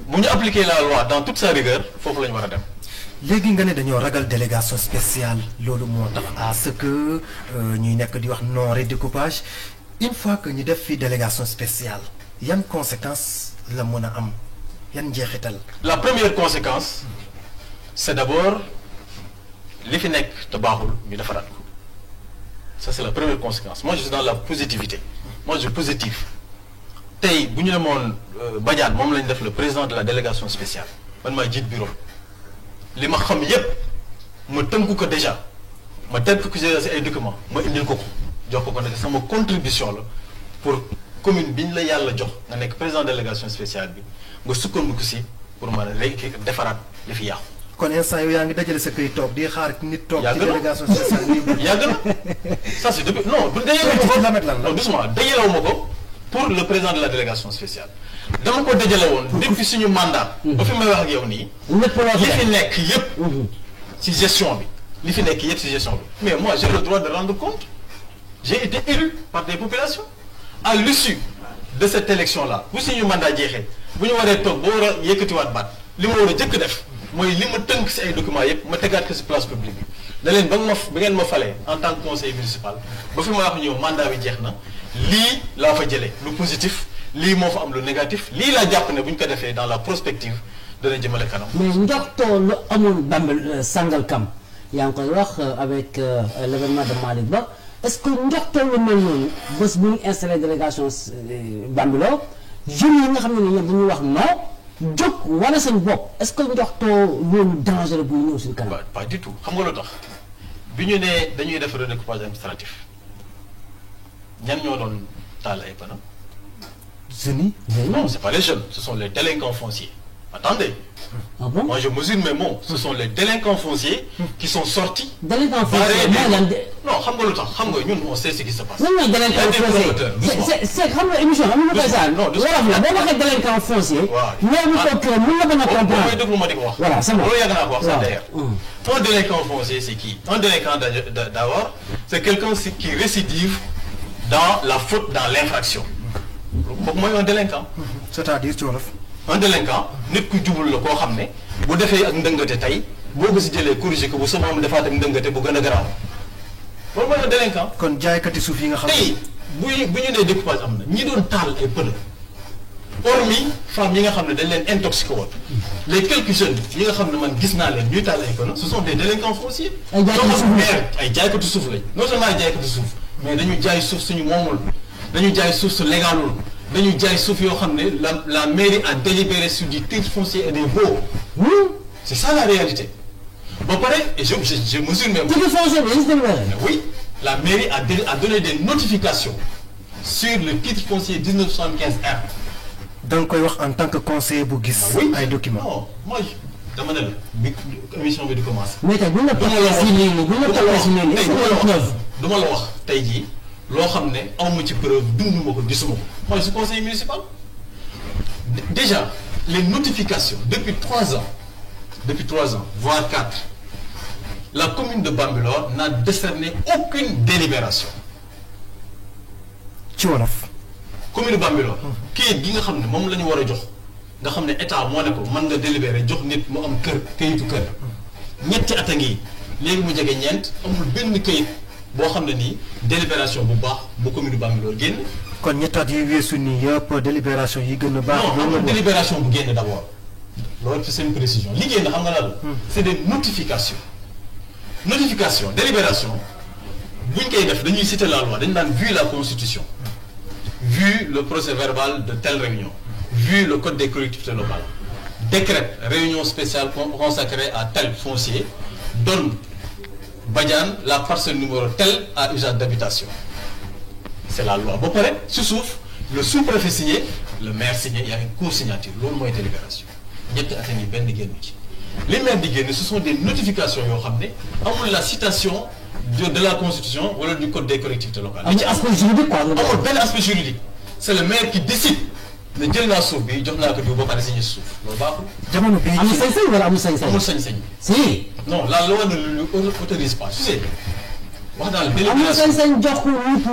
bu ñu appliquer la loi dans toute sa rigueur foofu la ñu war a dem. léegi nga ne dañoo ragal délégation spéciale loolu moo tax à ce que ñuy nekk di wax non redécoupage une fois que ñu def fi délégation spéciale yan conséquences la mën a am yan njeexital. La première conséquence c'est d'abord li fi nekk te baaxul ñu defaraat ko ça c'est la première conséquence. Moi je suis dans la positivité. Moi je suis positif. tey bu ñu demoon Badiane moom la ñu def le président de la délégation spéciale man maay jiit bureau li ma xam yépp ma tënku ko déjà ma tënk ko ci ay documents ma indil ko jox ko ne sama contribution la pour commune bi ñu la yàlla jox nga nekk président délégation spéciale bi nga sukkandiku ci pour mën a defaraat li fi yàqu. kon instant yow yaa ngi dajale sa këy toog di xaar nit toog. yàgg ci na délégation spéciale bi. yàgg na ça c'est depuis non du dajalewu ma ko non doucement dajalewu ma ko pour le président de la délégation spéciale dama ko dajale woon depuis suñu mandat. ba fi may wax ak yow nii. li fi nekk yépp ci gestion bi li fi nekk yépp ci gestion bi mais moi j'ai le droit de rendre compte j'ai été élu par des populations à l'issue de cette élection là bu suñu mandat jeexee bu ñu waree toog ba war a yëkkatiwaat baat li ma war a jëkk def mooy li ma tënk ci ay documents yépp ma tegaat ko ci place publique bi da leen ba ngeen ma falee en tant que conseiller municipal ba fi ma wax ñëw mandat bi jeex na lii laa fa jëlee lu positif lii moo fa am lu négatif lii laa jàpp ne bu ñu ko defee dans la prospective dana jëmale kanam. mais ndoxtoo lu amoon Bambey Sangalkam yaa ngi koy wax avec l'événement de Malick Ba est-ce que ndoxtoo lu mel noonu bés bu ñu installé délégation Bambilor jeunes yi nga xam ne ni ñoom dañuy wax non jóg wala seen bopp est-ce que ndoxtoo loolu danger bu ñëw suñu kanam. pas du tout xam nga lu tax bi ñu nee dañuy def redécoupage administratif ñan ñoo doon taal ay panam. jeunes yi. Non, c'est pas les jeunes, ce sont les délinquants fonciers. Attendez. Ah bon? Moi je mesure mes mots. Ce sont les délinquants fonciers qui sont sortis. Délinquants fonciers non xam nga lu tax xam nga ñun on sait ce qui se passe. lan mooy délinquant foncier c'est xam nga émission am na koy saan. non boo waxee délinquant foncier. waaw ñoom ñu ko mën na bañ a comprendre. mooy déglu ma di ko wax. voilà c'est bon loolu yàgg naa ko wax sax d'ailleurs. Un délinquant foncier c'est qui? Un délinquant d'abord c'est quelqu'un qui récidive dans la faute, dans l'infraction. kooku mooy un délinquant. c'est-à-dire ci wolof. Un délinquant nit ku jubul la koo xam ne bu defee ak ndëngate tey boo ko si jëlee corrigé ko bu sama am defaat ak ndëngate bu gën a garaaw loolu mooy un délinquant. kon jaaykati suuf yi nga xam ne. tey bu ñu nee découpage am na ñi doon taal ay pneu hormis femmes yi nga xam ne dañ leen intoxiqué woon les quelques jeunes yi nga xam ne man gis naa leen ñuy taal ay pneu ce sont des délinquants fonciers. ay jaaykatu suuf lañ non seulement ay jaaykatu suuf mais dañu jaay suuf suñu moomul dañu jaay suuf su légalul dañu jaay suuf yoo xam ne la mairie a délibéré sur du titre foncier et des baux. C'est ça la réalité. Ba pare et je mesure même. titre foncier bi dañu délibéré. Oui, la mairie a donné des notifications sur le titre foncier 1975R. da nga koy wax en tant que conseiller bu gis. ay documents. non moi dama ne la bi émission bi di commencer. mais tey bu ñu la toppee si nii bu ñu la toppee si nii du ma la wax tey jii loo xam ne awma ci preuve dundu ma ko gisuma ko mooy su conseil municipal. Déjà les notifications depuis 3 ans voire 4 la commune de Bambilor n'a décerné aucune délibération. ci wolof. commune de Bambilor. kayit gi nga xam ne moom la ñu war a jox nga xam ne état moo ne ko mën nga délibéré jox nit mu am kër kayitu kër ñetti at a ngi léegi mu jege ñeent amul benn kayit boo xam ne nii délibération bu baax bu commune de Bambilor génn. kon ñetti at yi weesu nii yëpp délibération yi gën a baax. non amul délibération bu génn d'abord loolu c'est une précision li génn xam nga lan la. c'est des notifications. Notification délibération bu ñu koy def dañuy citer la loi dañu naan vu la constitution vu le procès verbal de telle réunion vu le code des collectivités locales décrète réunion spéciale consacrée à tel foncier donne Badiane la parcelle numéro tel à usage d'habitation c'est la loi ba pare ci suuf le sous-préfet signé le maire signé il y a une co-signature loolu mooy délibération ñetti at yi benn génn ci li maire di génn ce sont des notifications yoo xam ne amul la citation de la constitution wala du code des collectivités locales. amul aspect juridique quoi. amul benn aspect juridique c'est le maire qui décide ne jël naa suuf bi jox naa ko diw ba pare signé suuf loolu baaxul. jamono bii amul sañ-sañ wala amul sañ-sañ. amul sañ-sañ. si. non la loi ne l'autorise pas tu sais wax daal amul délibération sañ-sañ jox ko nit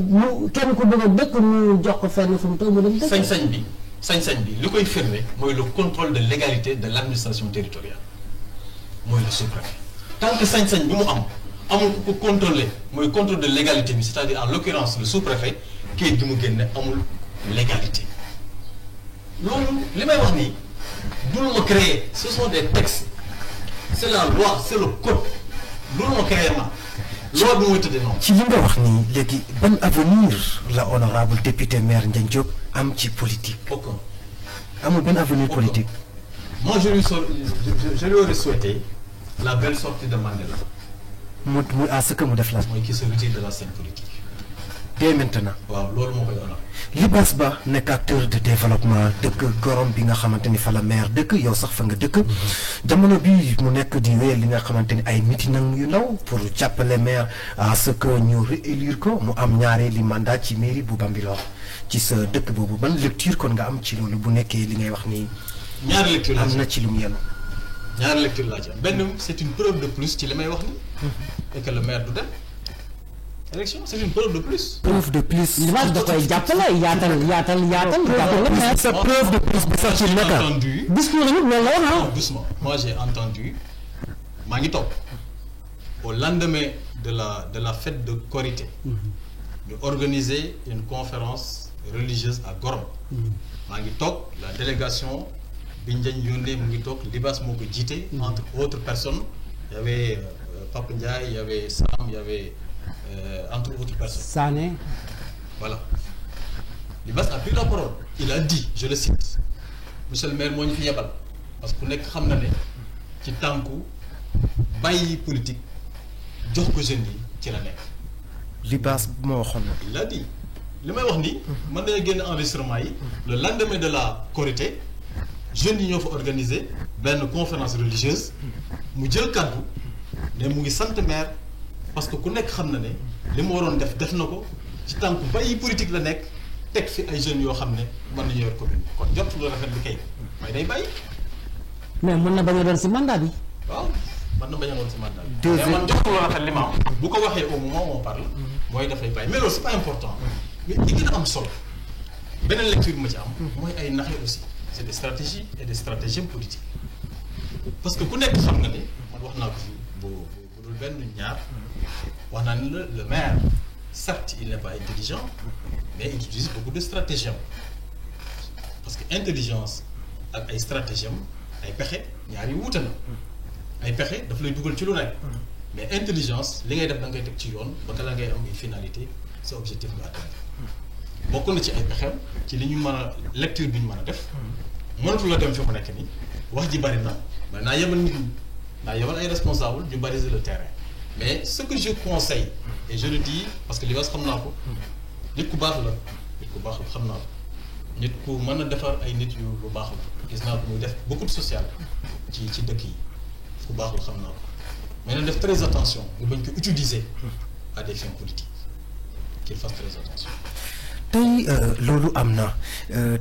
mu kenn ku bëgg a dëkk mu jox ko fenn fu mu toog mu dem dëkk. sañ-sañ bi li koy firnde mooy le contrôle de légalité de l'administration territoriale mooy le sous-préfet tant que sañ-sañ bi mu amul ku ko contrôler mooy contrôle de légalité bi c'est-à-dire en l'occurrence le sous-préfet kayit gi mu génne amul légalité loolu li may wax nii dul ma créer ce sont des textes c'est la loi c'est le code dul ma créer ma loi bi mooy tëddee noonu. ci li nga wax nii léegi ban avenir la honorable député maire Ndiagne Diop am ci politique. aucun. amul benn avenir politique. moi je lui aurais souhaité la belle sortie de Mandela. mu à ce que mu def la. mooy qui se retire de la scène politique. dès maintenant. waaw loolu moo koy honor. Libaas Ba nekk acteur de développement dëkk gorom bi nga xamante ni fa la maire dëkk yow sax fa nga dëkk jamono bi mu nekk di wéyal li nga xamante ni ay meeting yu ndaw pour jàppale maire à ce que ñu réélire ko mu am ñaareeli mandat ci mairie bu Bambilor ci sa dëkk boobu ban lecture kon nga am ci loolu bu nekkee li ngay wax nii. ñaari lecture am na ci lu mu yenu. ñaari lecture laa ci am benn c'est une preuve de plus ci li may wax ni et que le maire du dem élection c'est une preuve de plus. preuve de plus. Libaas da koy jàppale yaatal jàppale maire. sa preuve de plus bi sax ci nekk. entendu discours yi loolu la wax non doucement moi j'ai entendu maa ngi toog au lendemain de la fête de Korité ñu organiser une conférence religieuse à Gorom maa ngi toog la délégation bi Ndiagne yónnee mu ngi toog Libaas moo ko jiite entre autres personnes il y avait Papa Ndiaye il y avait Sam il y avait entre autres personnes. Sané. Voilà. Libaas a pris la parole. Il a dit, je le cite, monsieur le maire moo ñu fi yebal parce que ku nekk xam na ne ci tànku bàyyi politique jox ko jeunes yi ci la nekk. Libaas moo waxoon na. Il a dit li may wax ni mën nañu génn enregistrement yi le lendemain de la Korité jeunes yi ñoo fa organiser benn conférence religieuse mu jël kàddu ne mu ngi sant maire. parce que ku nekk xam na ne li mu waroon def na ko ci tànku bàyyi politique la nekk teg fi ay jeunes yoo xam ne mën nañu yor commune kon jot lu rafet bi kay waaye day bàyyi. mais mën na bañ a doon si mandat bi. waaw mën na bañ a doon si mandat bi. mais man jot lu rafet li ma am. bu ko waxee au moment où on parle. mooy dafay bàyyi mais loolu c'est pas important. mais li gën a am solo beneen lecture bi ma ci am. mooy ay naxe aussi c'est des stratégies et des stratagèmes politiques parce que ku nekk xam nga ne man wax naa ko fi bu dul benn ñaar. wax naa ne le maire certes il n'est pas intelligent mais il utilise beaucoup de stratagèmes parce que intelligence ak ay stratagèmes ay pexe ñaar yi wuute na ay pexe daf lay dugal ci lu nekk mais intelligence li ngay def da ngay teg ci yoon ba la ngay am une finalité sa objectif nga atteindre bokk na ci ay pexem ci li ñu mën a lecture bi ñu mën a def mënatu la dem fi mu nekk nii wax ji bari na mais naa yebal nit ñi naa yebal ay responsable ñu bariser le terrain mais ce que je conseille et je le dis parce que Libaas xam naa ko nit ku baax la xam naa ko nit ku mën a defar ay nit yu lu baax la gis naa ko muy def beaucoup de social ci dëkk yi ku baax la xam naa ko mais na def très attention ñu bañ ko utiliser à des fins politiques qu'il fasse très attention. tey loolu am na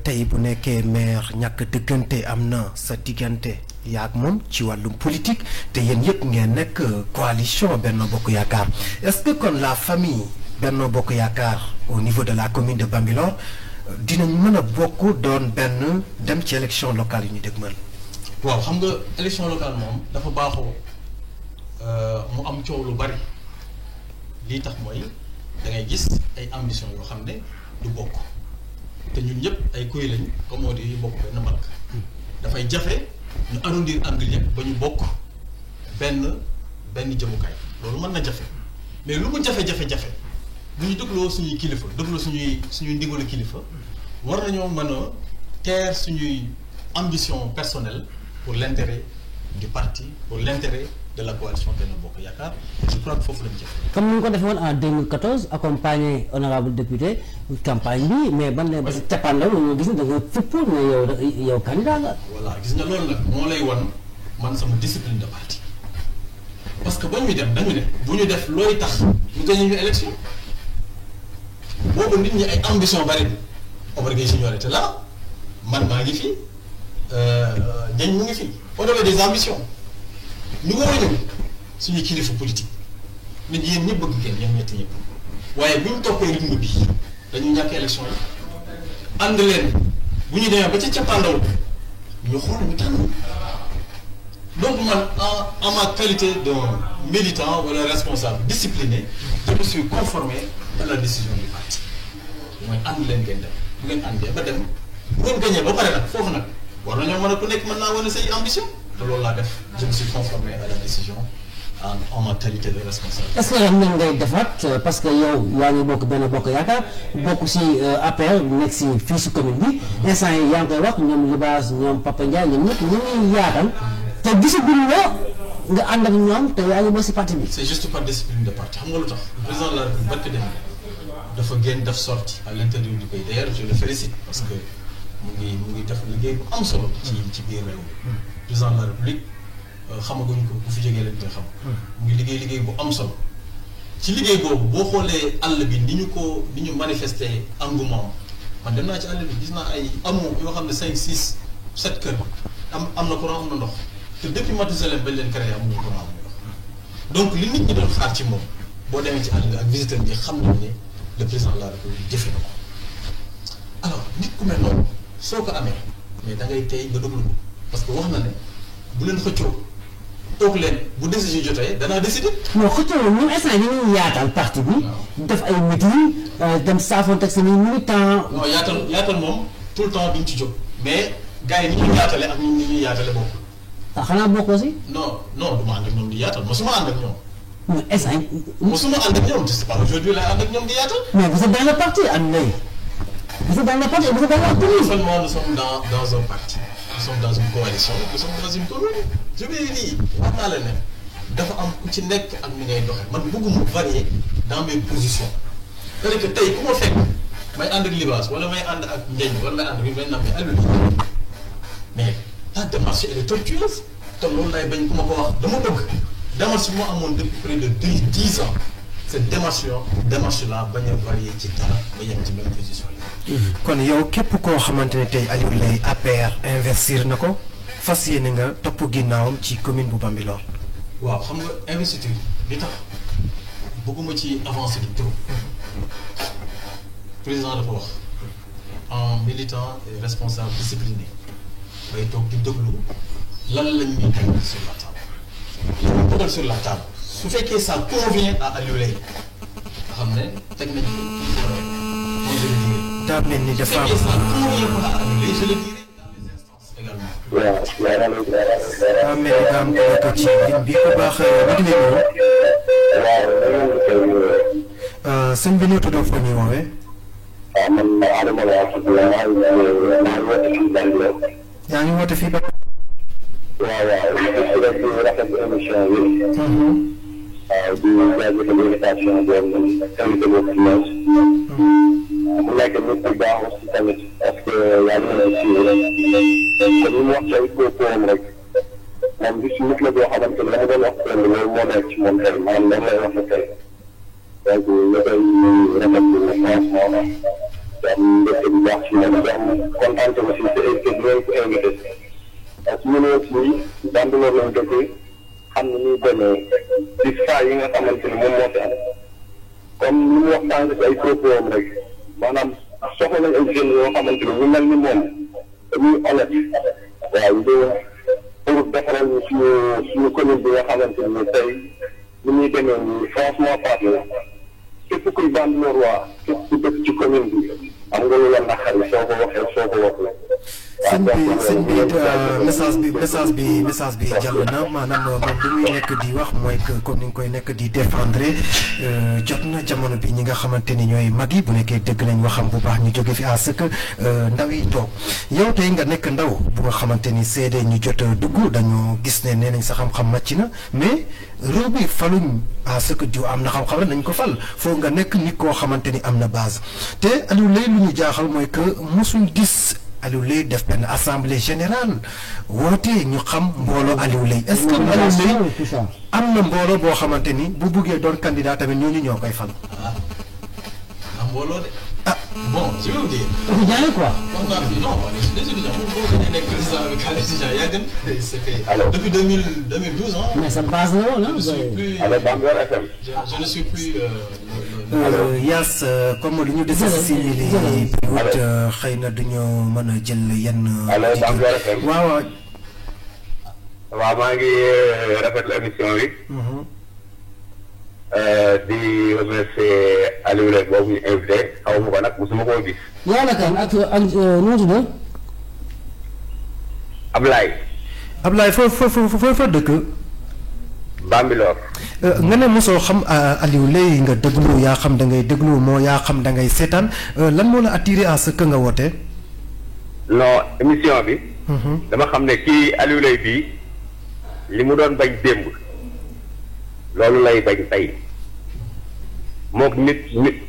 tey bu nekkee maire ñàkk diggante am na sa diggante yaak moom ci wàllum politique te yéen yëpp ngeen nekk coalition Benno Bokk Yaakaar est-ce que kon la famille Benno Bokk Yaakaar au niveau de la commune de Bambilor dinañ mën a bokk doon benn dem ci élection locale yi ñu dégmal. waaw xam nga élection locale moom dafa baaxoo mu am coow lu bari lii tax mooy da ngay gis ay ambition yoo xam ne du bokk te ñun ñëpp ay kuy lañ comme moo di bokk benn mbalk dafay jafe ñu arrondir angle yëpp ba ñu bokk benn jëmukaay loolu mën na jafe mais lu mu jafe-jafe bu ñu dégloo suñuy kilifa dégloo suñuy ndigalu kilifa war nañoo mën a teer suñuy ambition personnelle pour l'intérêt du parti pour l'intérêt de la coalition Benno Bokk Yaakaar je crois que foofu lañu jëf. comme ni nga ko defee woon en 2014 accompagné honorable député campagne bi mais ban ne ba si cappaandaw ñu gis ne da nga fippu ne yow candidat nga. voilà gis nga loolu nag moo lay wan man sama discipline de parti parce que ba ñuy dem dañu ne bu ñu def looy tax ñu gagné ñu élection boobu nit ñi ay ambition bari Omar Gueye Junior était là man maa ngi fi ñañ mu ngi fi on avait des ambitions ñu war a ñëw suñu kilifa politique nit ñi yéen ñëpp bëgg kenn ñoom ñetti ñëpp waaye bu ñu toppee rythme bi dañuy ñàkk élection yi ànd leen bu ñu demee ba ca cappaandaw ñu xool ñu tànn donc man en ma qualité de militant wala responsable discipliné je me suis conformé à la décision du parti mooy ànd leen ngeen dem bu ngeen àndee ba dem bu ngeen gañee ba pare nag foofu nag war nañoo mën a ku nekk mën naa wane say ambition te loolu laa def je me suis conformé à la décision en ma qualité de responsable. est-ce que am na ngay defaat parce que yow yaa ngi bokk Benno Bokk Yaakaar bokk si APR nekk si fii si commune bi instant yi yaa ngi koy wax ñoom Libaas ñoom Papa Ndiaye ñoom ñëpp ñu ngi yaatal te gisaguñ la nga ànd ak ñoom te yaa ngi ba si parti bi. c'est juste par discipline de parti xam nga lu tax le président de la République barke dem dafa génn def sortie à l'intérieur du pays d'ailleurs je le félicite parce que mu ngi def liggéey bu am solo ci biir réew mi président de la République xamaguñ ko bu fi jógee lañ koy xam mu ngi liggéey bu am solo ci liggéey boobu boo xoolee àll bi ni ñu manifester engouement man dem naa ci àll bi gis naa ay amoo yoo xam ne 5 6 7 kër am na courant am na ndox te depuis Mathusalem bañ leen créé amuñu courant amuñu ndox donc li nit ñi doon xaar ci moom boo demee ci àll bi ak visiteur bi xam nañ ne le président de la République jëfe na ko alors nit ku mel noonu soo ko amee mais da ngay tey nga déglu ko parce que wax na ne bu leen xëccoo toog leen bu décision jotee danaa décider. non xëccoo ñun instant yii dañuy yaatal parti bi. def ay meeting dem saafoonte ak seen i militants. non yaatal moom tout le temps duñ ci jóg mais gars yi ni ñuy yaatale ak ñun ni ñuy yaatale bokk. ah xanaa bokkoo si. non du ma ànd ak ñoom di yaatal mosuma ànd ak ñoom. mais instant yii. mosuma ànd ak ñoom c'est pas aujourd'hui lay ànd ak ñoom di yaatal. mais vous êtes dans le parti Aliou Leye. vous êtes dans le parti vous êtes dans la commune. seulement nous sommes dans un parti. nous sommes dans une coalition nous sommes dans une commune je vais dire wax naa la ne dafa am ku ci nekk ak ni ngay doxee man bëgguma varier dans mes positions c'est-à-dire que tey ku ma fekk may ànd ak Libaas wala may ànd ak Ndiaye wala may ànd ak may nammee Aliou mais la démarche elle est tortueuse te loolu lay bañ ku ma ko wax dama bëgg démarche bi moo amoon depuis près de 10 ans cette démarche là bañ a varier ci dara ba yem ci même position yi. kon yow képp koo xamante ne tey Aliou Leye APR investir na ko fas yéene nga topp ginnaawam ci commune bu Bambilor. waaw xam nga investiture li tax bëgguma ci avancer du trop président dafa wax en militant et responsable discipliné bay toog di déglu lan lañ ñuy tegal sur la table. li ñu tegal sur la table su fekkee ça convient à Aliou Leye nga xam ne teg nañ ko daa mel ni dafa am daa mel ni daa am ko ci ligne bi ku baax bëgg nañu sëñ bi noo tudd foo ñuy woowee. man Adama laa tudd yaa ngi woote fii ba. waaw di rafetlu émission bi. di jaajëfal invitation boobu invité boobu mu nekk nit ku baax aussi tamit parce que yaa ngi lay suivre comme ni mu wax ci ay propos rek moom gis nit la boo xamante ne la mu doon wax loolu moo nekk ci moom tey maanaam lan lay wax tey donc ñu koy rafetlu franchement di am mbégte bu baax ci moom di am kontaan aussi ci invité bi ngeen ko invité parce que ñun aussi Bambilor lañ dëkk xam ni ñuy demee ci saa yi nga xamante ni moom moo fi am comme ni mu wax sànq ci ay propos am rek maanaam soxla nañ ay jeunes yoo xamante ni ñu mel ni moom dañuy honnête waaw ñu pour defaral ñu suñu commune bi nga xamante ni tey ni ñuy demee nii franchement parlé képp kuy Bambilor waa képp ku dëkk ci commune bi am nga lu la naqari soo ko waxee soo ko waxee sëñ bi message bi jàll na maanaam moom li muy nekk di wax mooy que comme ni nga koy nekk di défendre jot na jamono bi ñi nga xamante ni ñooy mag yi bu nekkee dëgg lañ waxam bu baax ñu jóge fi à ce que ndaw yi toog yow tey nga nekk ndaw bu nga xamante ni seede ñu jot a dugg dañoo gis ne nee nañ sa xam-xam màcc na mais réew bi faluñ à ce que diw am na xam-xam rek nañ ko fal foo nga nekk nit koo xamante ni am na base te Aliou Leye lu ñu jaaxal mooy que mosuñ gis Aliou Leye def benn assemblée générale woote ñu xam mbooloo Aliou Leye est-ce que Aliou Leye am na mbooloo boo xamante ni bu buggee doon candidat tamit ñooñu ñoo koy fal. am mbooloo de. ah bon je vais vous dire. étudiants yi quoi. on a vu non les étudiants boo gënee nekk président avec les étudiants yaa gën. c'est fait depuis 2012 hein. mais sa base la woon je ne suis plus. allo Bambilor FM. je ne suis plus. Yaas comme li ñu dese si mili wut xëy na duñu mën a jël yenn. allo Bambilor FM. waaw. waaw maa ngi rafetlu émission bi. di remercier Aliou Leye boobu ñu invité xaw ma ko nag mosuma koo gis. yàlla kan ak nu mu tudd. Ablaye. foo dëkk. Bambilor. nga ne mosoo xam Aliou Leye nga déglu yaa xam da ngay déglu moo yaa xam da ngay seetaan lan moo la attiré à ce que nga woote. non émission bi. dama xam ne kii Aliou Leye bii li mu doon bañ démb loolu lay bañ tey mook nit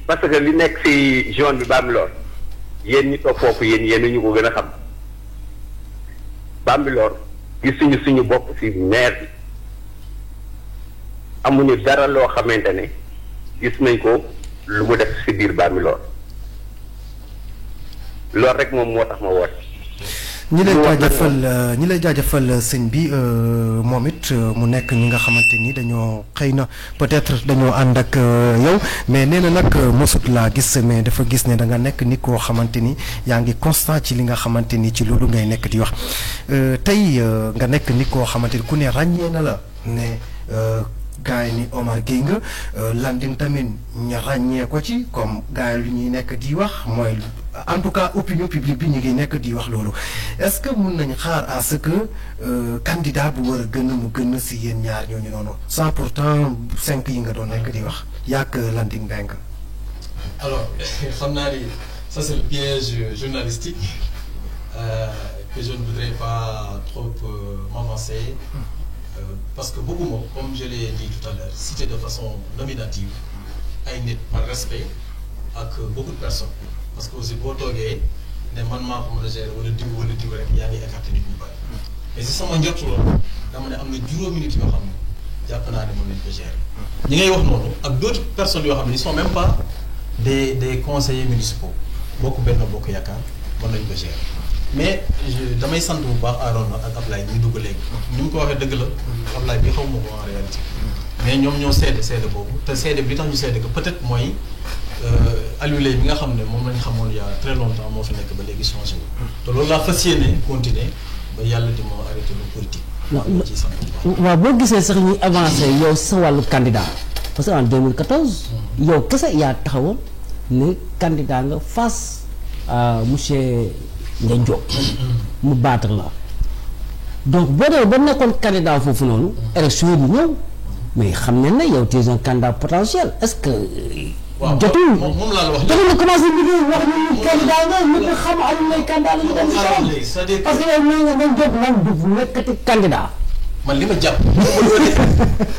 parce que li nekk ci zone bi Bambilor yéen ñi toog foofu yéen ñu ko gën a xam Bambilor gisuñu suñu bopp ci maire bi amuñu dara loo xamante ne gis nañ ko lu mu def ci biir Bambilor loolu rek moom moo tax ma woote. ñi lay jaajëfal sëñ bi moom it mu nekk ñi nga xamante ni dañoo xëy na peut-être dañoo ànd ak yow mais nee na nag mosut laa gis mais dafa gis ne da nga nekk nit koo xamante ni yaa ngi constant ci li nga xamante ni ci loolu ngay nekk di wax tey nga nekk nit koo xamante ni ku ne ràññee na la ne gaay ni Omar Gueye nga Landing tamit ñu ràññee ko ci comme gaay lu ñuy nekk di wax mooy en tout cas opinion publique bi ñu ngi nekk di wax loolu est-ce que mun nañ xaar à ce que candidat bu war a gën a mu gën a si yéen ñaar ñooñu noonu sans pourtant 5 yi nga doon nekk di wax yàq Landing Mbengue. alors xam naa ni ça c'est le piège journalistique que je ne voudrais pas trop m'avancer. Parce que beaucoup, comme je l'ai dit tout à l'heure, cité de façon nominative, ay nit par respect ak beaucoup de personnes. Parce que aussi boo toogee ne man maa ko mën a gérer wala diw rek yaa ngi écarté nit ñu bari. mais si sama njort loolu dama ne am na juróomi nit yoo xam ne jàpp naa ne mën nañ ko gérer. ñi ngay wax noonu ak d'autres personnes yoo xam ne ils sont même pas des conseillers municipaux bokk benn bokk yaakaar mën nañ ko gérer. mais damay sant bu baax Arona ak Ablaye ñu dugg léegi ni mu ko waxee dëgg la Ablaye bi xaw ma ko en réalité mais ñoom ñoo seede boobu te seede bi tax ñu seede que peut-être mooy Aliou Leye bi nga xam ne moom lañ xamoon il y a très longtemps moo fi nekk ba léegi changé wu te loolu laa fas yéene continuer ba yàlla di ma arrêté lu politique. ci sant bu baax. waaw boo gisee sax ñuy avancé yow sa wàllu candidat parce que en 2014 yow kese yaa taxawoon ne candidat nga face à monsieur nga jóg mu battre la donc boo demee ba nekkoon candidat foofu noonu élection yi di ñëw mais xam ne ne yow tu es un candidat potentiel est-ce que jotul moom laa la wax jotul nga commencé liggéey wax ñu candidat nga ñu xam Aliou Leye candidat la ñu dem parce que yow nee nga nañ jóg moom du nekkati candidat man li ma jàpp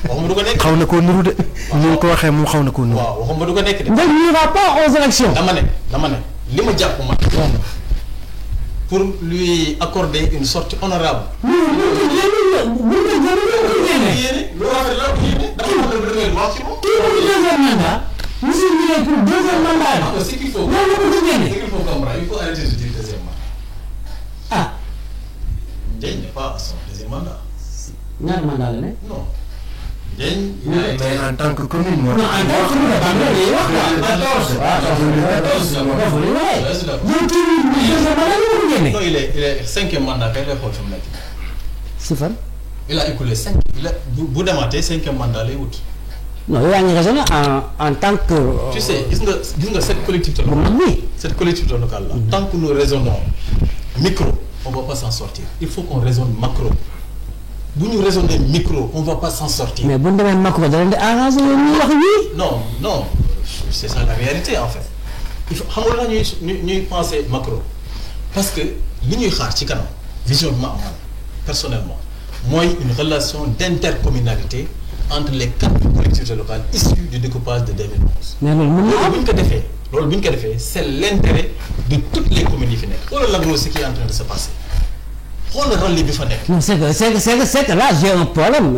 waxuma du ko nekk xaw na koo nuru de ni ko waxee moom xaw na koo nuru waaw waxuma du ko nekk de donc il n'y va pas aux élections dama ne li ma jàpp man pour lui accorder une sortie honorable. Ce qu'il faut comprendre, il faut arrêter de dire deuxième mandat. Ah. Ndiaye n'est pas à son deuxième mandat. ñaar mandat la ne. Non. Ndiaye. mais en tant que commune moo. non en tant que commune non il est cinquième mandat kay lay xool fi mu nekk. si fan. il a écoulé bu demaatee cinquième mandat lay wut. non yow yaa ngi raisonné en tant que. tu sais gis nga cette collectivité locale. cette collectivité locale là. tant que nous raisonnons micro on va pas s'en sortir. Il faut qu'on raisonne macro. Bu ñu raisonner micro, on va pas s'en sortir. mais bu ñu demee macro da leen di arranger ñu wax oui. Non, c'est ça la réalité en fait. Il faut xam nga ñuy penser macro parce que li ñuy xaar ci kanam vision bi ma am personnellement mooy une relation d'intercommunalité entre les 4 collectivités locales issues du découpage de 2011. mais loolu mën na am bu ñu ko defee c'est l'intérêt de toutes les communes yi fi nekk. xoolal la gros ce qui est en train de se passer. xoolal rôle bi fa nekk. non c'est que là j'ai un problème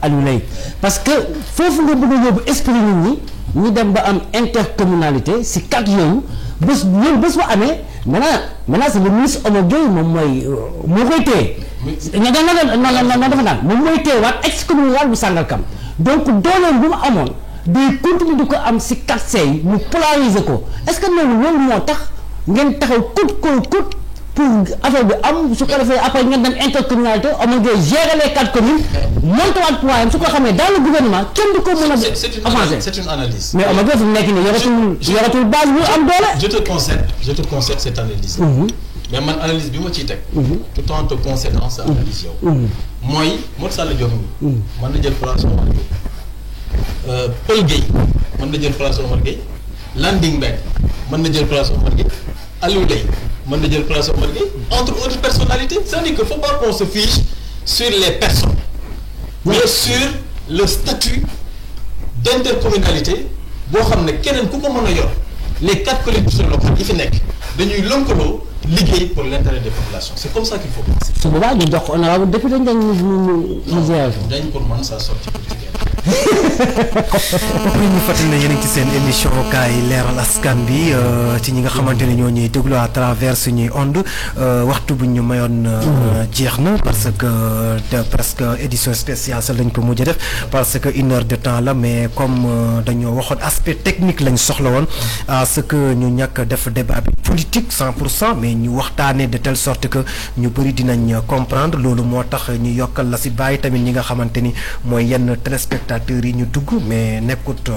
Aliou Leye parce que foofu nga bëgg a yóbbu esprit nit ñi ñu dem ba am intercommunalité si 4 yooyu bés bu amee maintenant c'est le ministre Omar Gueye moom moo koy téye. nga dafa naan moom mooy téyewaat ex-communal bu Sangalkam donc dooleem bu mu amoon day continuer di ko am si 4C yi mu polariser ko est-ce que loolu moo tax ngeen taxaw coûte pour affaire bi am su ko defee après ngeen dem intercommunalité Omar Gueye gérer les 4 communes monté waat poids su ko xamee dans le gouvernement kenn du ko mën a avancer. C'est une analyse. mais Omar Gueye fi mu nekk nii yoratul base bu am doole. Je te concède cette analyse. mais man analyse bi ma ciy teg. tout en te concédant sa analyse yow. mooy Modou Sall Diop mi. mën na jël place Omar Gueye. Paul Gueye mën na jël place Omar Gueye. Landing Mbengue mën na jël place Omar Gueye. Aliou Leye mën na jël place Omar Gueye entre autres personnalités. C'est-à-dire que faut pas qu'on se fiche sur les personnes. mais sur le statut d'intercommunalité boo xam ne keneen ku ko mën a yor les 4 collectivités locales yi fi nekk dañuy lëkkaloo liggéey pour l'intérêt des populations. C'est comme ça qu'il faut penser. su boobaa ñu jox honorable député Ndiagne mu ziar ko. Ndiagne pour man ça sorti politique. après ñu fàttali ne yéen a ngi ci seen émission kaay leeral askan bi ci ñi nga xamante ne ñoo ñuy déglu à travers suñuy ondes waxtu bu ñu mayoon jeex na parce que presque édition spéciale sax lañ ko mujj def parce que 1 heure de temps la mais comme dañoo waxoon aspect technique lañ soxla woon à ce que ñu ñàkk def débat bi politique 100% mais ñu waxtaanee de telle sorte que ñu bëri dinañ comprendre loolu moo tax ñu yokkal la si bàyyi tamit ñi nga xamante ni mooy yenn téléspectateurs yi ñu dugg mais nekkut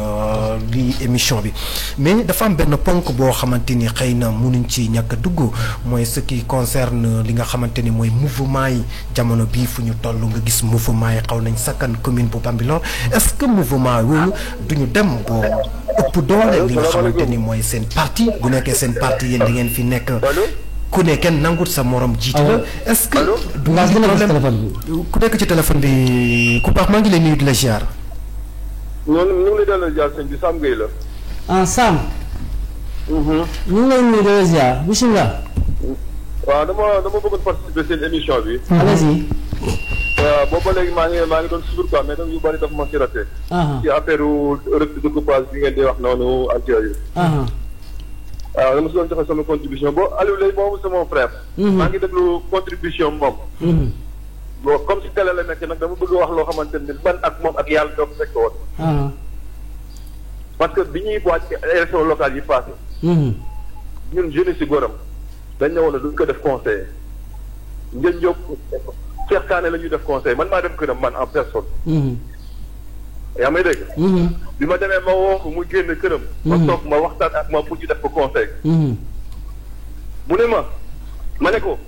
lii émission bi mais dafa am benn ponk boo xamante ni xëy na mënuñ ci ñàkk a dugg mooy ce qui concerne li nga xamante ni mooy mouvement yi jamono bii fu ñu toll nga gis mouvement yi xaw nañ sakkan commune bu Bambilor est-ce que mouvement yooyu duñu dem boo ëpp doole li nga xamante ni mooy seen parti bu nekkee seen parti yéen da ngeen fi nekk ku ne kenn nangut sa morom jiite la est-ce que du problème ku nekk ci téléphone bi ku baax maa ngi lay nuyu di la ziar. ñooñu ñu ngi lay delloo ziar sëñ bi Sam Gueye la. ah Sam. ñu ngi lay nuyu di la ziar bisimilah. waaw dama bëggoon participer seen émission bi. allez-y. waaw boobu ba léegi maa ngi doon suivre quoi mais yu bari dafa ma ci raté. ci affaire découpage bi ngeen di wax noonu ak yooyu. waaw dama si doon joxe sama contribution boo Aliou Leye moomu sama frère. maa ngi déglu contribution moom. bon comme si télé la nekk nag dama bëgg wax loo xamante ni man ak moom ak yàlla doog fekk woon. parce que bi ñuy wàcc élection locale yi passé. ñun jeunesse si góoram dañ ne woon duñ ko def conseil. ngeen jóg Cheikh Kané la ñuy def conseil man maa dem këram man en personne. yaa may dégg. bi ma demee ma woo ko mu génn këram. ma toog ma waxtaan ak moom pour ñu def ko conseil. mu ne ma ne ko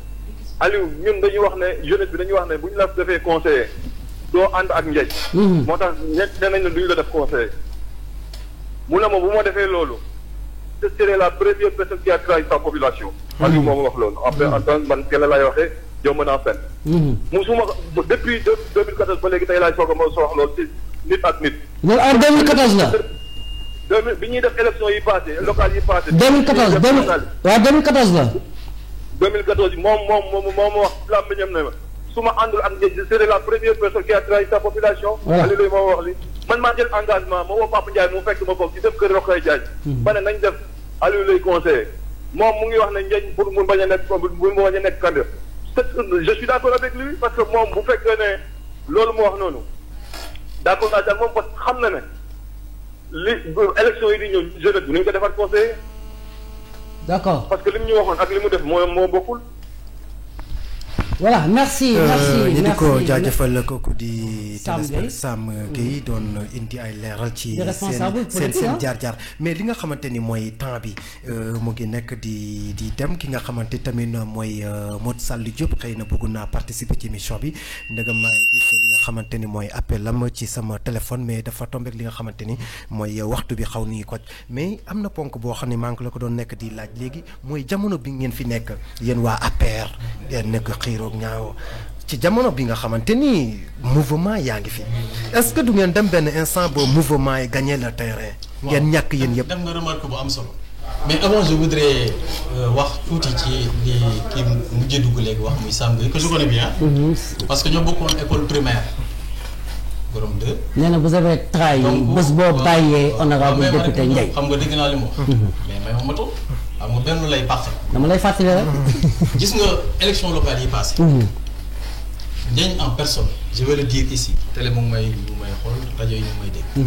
Aliou ñun dañuy wax ne jeunesse bi dañuy wax ne bu ñu la defee conseiller doo ànd ak njëj. moo tax ñett nee nañ ne duñu la def conseiller. mu ne ma bu ma defee loolu ce serait la première personne qui a trahi sa population. Aliou moo ma wax loolu. après en tant que man kenn laay waxee jom mën naa fen. musuma depuis 2014 ba léegi tey laay soog a ma wax loolu ci nit ak nit. loolu en 2014 la. bi ñuy def élection yi passé locales yi passé. 2014 waaw 2014 la. 2014 moom ma wax làmmiñam ne ma su ma àndul ak njëg je serai la première personne qui a trahi sa population. voilà Aliou Leye moo wax li man maa jël engagement ma woo Papa Ndiaye mu fekk ma foofu ci def kër Rokhaya Diagne. ba ne nañ def Aliou Leye conseiller moom mu ngi wax ne njëg pour mu bañ a nekk candidat. je suis d'accord avec lui parce que moom bu fekkee ne loolu mu wax noonu d'accord naa ak moom parce que xam na ne li élection yi di ñëw jeunesse bi ni ñu ko defar conseiller. d'accord parce que li mu ñu waxoon ak li mu def moo bokkul. voilà merci ñu di ko jaajëfal kooku di Sam Gueye doon indi ay leeral ci seen jaar-jaar mais li nga xamante ni mooy temps bi mu ngi nekk di dem ki nga xamante tamit mooy Modou Sall Diop xëy na bëgg naa participer ci émission bi ndegam maa ngi gis li nga xamante ni mooy appel am ci sama téléphone mais dafa tombé ak li nga xamante ni mooy waxtu bi xaw ni ko mais am na ponk boo xam ne maa ngi la ko doon nekk di laaj léegi mooy jamono bi ngeen fi nekk yéen waa APR ngeen nekk xiiroog ñaaw ci jamono bi nga xamante ni mouvement yaa ngi fi est-ce que du ngeen dem benn instant ba mouvement yi gagner le terrain. ngeen ñàkk yéen yëpp. dem nga remarque bu am solo. mais avant je voudrais wax tuuti ci li kii mujjee dugg léegi wax muy Sam Gueye que je connais bien. parce que ñoo bokkoon école primaire. Gorom 2. nee na vous avez trahi bés boo bàyyee honorable député Ndiaye. xam nga dégg naa li mu wax. mais may ma matul. xam nga benn lay pàq. dama lay fàttali rek. gis nga élection locale yi passé. Ndiaye en personne je vais le dire ici télé mu may xool rajo yi ñu may dégg.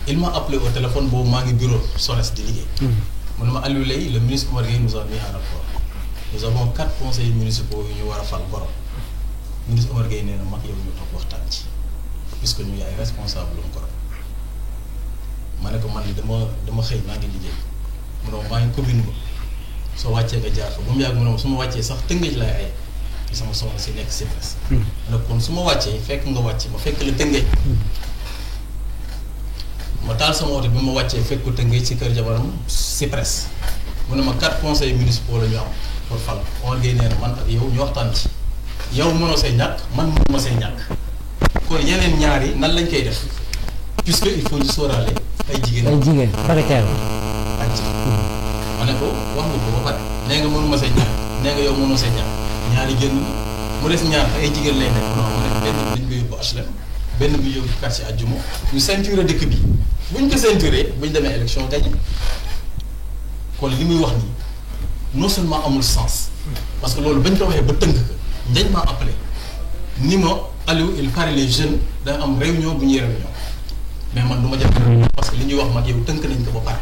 il m'a appelé au téléphone boobu maa ngi bureau SONES di liggéey. mu ne ma Aliou Leye le ministre Oumar Gueye nous a mis en rapport. nous avons 4 conseillers municipaux yu ñu war a fal Gorom. ministre Oumar Gueye nee na mag yow ñu toog waxtaan ci puisque ñu yaay responsable lu Gorom. ma ne ko man dama xëy maa ngi liggéey. mu ne maa ngi commune ba soo wàccee nga jaar fa ba mu yàgg mu ne su ma wàccee sax Tëngéej laay ay ci sama soxna si nekk si presse. ne kon su ma wàccee fekk nga wàcc ma fekk la Tëngéej. ma taal sama oto bi ma wàccee fekk ko Tëngéej si kër jabaram si presse mu ne ma 4 conseils municipaux la ñu am pour fal Oumar Gueye nee na man ak yow ñu waxtaan ci yow mënoo say ñàkk man mënuma say ñàkk kon yeneen ñaar yi nan lañ koy def puisque il faut ñu sóoraale ay jigéen paritaire ma ne ko wax nga ko ba pare nee nga mënuma say ñàkk nee nga yow mënoo say ñàkk ñaari génn mu des ñaar ay jigéen lay nekk non ma ne benn bi dañ koy yóbbu HLM benn bi yóbbu quartier Adjuma ñu ceinture dëkk bi buñ ko ceinturé buñ demee élection gañe kon li muy wax nii non seulement amul sens parce que loolu bañ ko waxee ba tënk ko Ndiaye maa appelé ni ma Aliou il paraît les jeunes da am réunion bu ñuy réunion mais man du ma jàpp parce que li ñuy wax mag yow tënk nañ ko ba pare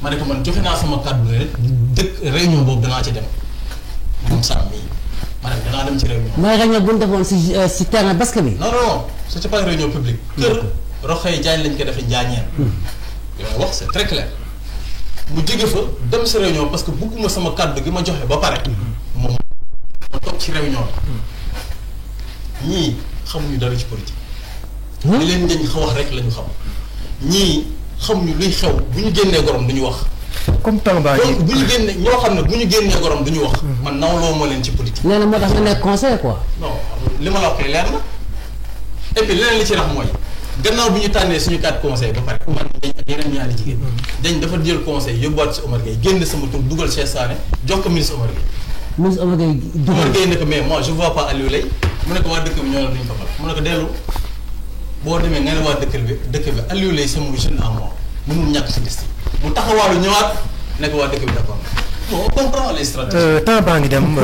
ma ne ko man joxe naa sama kàddu ne dëkk réunion boobu danaa ci dem moom Sam mii ma ne danaa dem ci réunion. mooy réunion bu ñu defoon si terrain basket bi. non c'était pas une réunion publique. kër Roxay Diagne lañ ko defee Njaañeen. yooyu wax c'est très clair. mu jóge fa dem si réunion parce que bëgguma sama kàddu gi ma joxe ba pare. moom ma toog ci réunion bi ñii xamuñu dara ci politique. li leen njëñ wax rek la ñu xam. ñii xamuñu luy xew bu ñu génnee Gorom du ñu wax. comme Tamba yi donc bu ñu génnee ñoo xam ne bu ñu génnee Gorom du ñu wax. man nawloo ma leen ci politique. nee na moo tax nga nekk conseil quoi. non li ma la wax leer na et puis leneen li ci rax mooy gannaaw bi ñu tànnee suñu 4 conseils ba pare. man dañ ak yeneen ñaari jigéen. dañ dafa jël conseil yóbbuwaat si Oumar Gueye génn sama tur dugal Cheikh Sané jox ko ministre Oumar Gueye. ministre Oumar Gueye dugal Oumar Gueye ne ko mais moi je vois pas Aliou Leye mu ne ko waa dëkk bi ñoo la duñ ko fal mu ne ko dellu boo demee nga ne waa dëkk bi Aliou Leye sama jeune à moi mënul ñàkk si liste mu taxawaalu ñëwaat ne ko waa dëkk bi d'accord bon on comprend les stratégies. temps baa ngi dem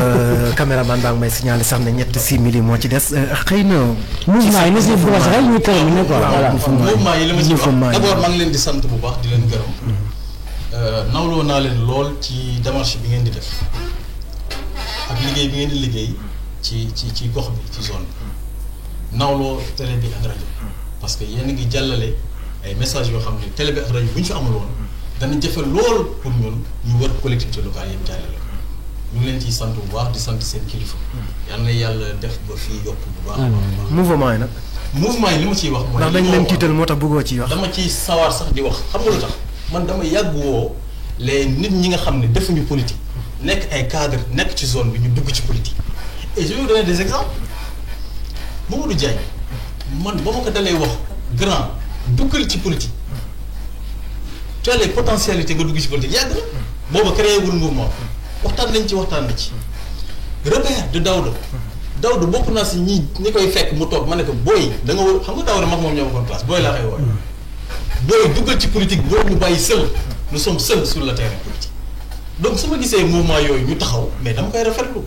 caméraman baa ngi may signaler sax ne ñett 6 minutes moo ci des xëy na. mouvement yi monsieur Boubacar rek ñu terminé quoi. voilà mouvement yi la ma ci wax d'abord maa ngi leen di sant bu baax di leen gërëm. nawloo naa leen lool ci démarche bi ngeen di def ak liggéey bi ngeen di liggéey ci gox bi ci zone bi nawloo télé bi ak rajo parce que yéen a ngi jàllale ay messages yoo xam ne télé bi ak rajo bu ñu fi amul woon dana jafe lool pour ñun ñu wër collectivité locale yëpp jàllale ñu ngi leen ciy sant bu baax di sant seen kilifa. yal na yàlla def ba fii yokk bu baax. mouvement yi nag. mouvement yi li ma ciy wax. mooy ndax dañ leen tiital moo tax bëggoo ciy wax. dama ciy sawar sax di wax xam nga lu tax man dama yàgg woo les nit ñi nga xam ne defuñu politique nekk ay cadre nekk ci zone bi ñu dugg ci politique. et je vais vous donner des exemples Mamadou Diagne man ba ma ko dalee wax grand duggal ci politique. tu as les potentialités nga dugg ci politique yàgg na booba créé wul mouvement waxtaan nañ ci Robert de Daouda bokk naa si ñi koy fekk mu toog ma ne ko booy da nga war xam nga Daouda mag moom ñoo bokkoon classe booy laa koy wooye booy duggal ci politique boobu ñu bàyyi seul nous sommes seuls sur le terrain politique donc su ma gisee mouvement yooyu ñu taxaw mais dama koy rafetlu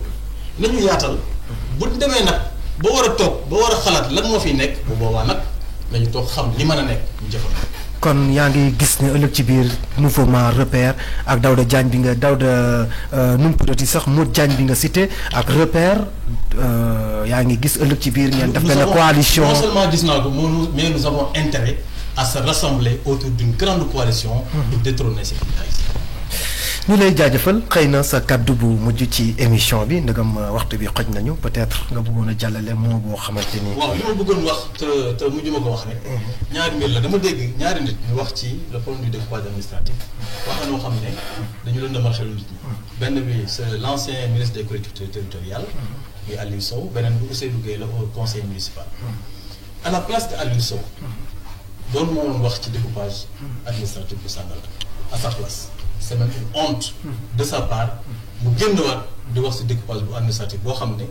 nañu yaatal bu demee nag ba war a toog ba war a xalaat lan moo fiy nekk bu boobaa nag nañu toog xam li mën a nekk ñu jëfandikoo kon yaa ngi gis ne ëllëg ci biir mouvement repère ak Daouda Diagne bi nga Daouda nu mu tuddati sax Modou Diagne bi nga cité ak repère yaa ngi gis ëllëg ci biir ngeen def benn coalition. non seulement gis naa ko mais nous avons intérêt à se rassembler autour d'une grande coalition pour détrôner ces candidats. ñu lay jaajëfal xëy na sa kaddu bu mujj ci émission bi ndegam waxtu bi xoj nañu peut-être nga bëggoon a jàllale moo boo xamante ni. waaw li ma bëggoon wax te mujj ma ko wax rek. ñaari mbir la dama dégg ñaari nit ñu wax ci le problème du découpage administratif wax na noo xam ne dañu leen demal xelu nit ñi. benn bi c'est l'ancien ministre des collectivités territoriales. muy Aliou Sow beneen bi Ousseynou Gueye la au conseil municipal. à la place de Aliou Sow. doon moo woon wax ci découpage administratif bu Sangalkam à sa place. c'est même une honte de sa part mu génnewaat di wax ci découpage bu administratif boo xam ne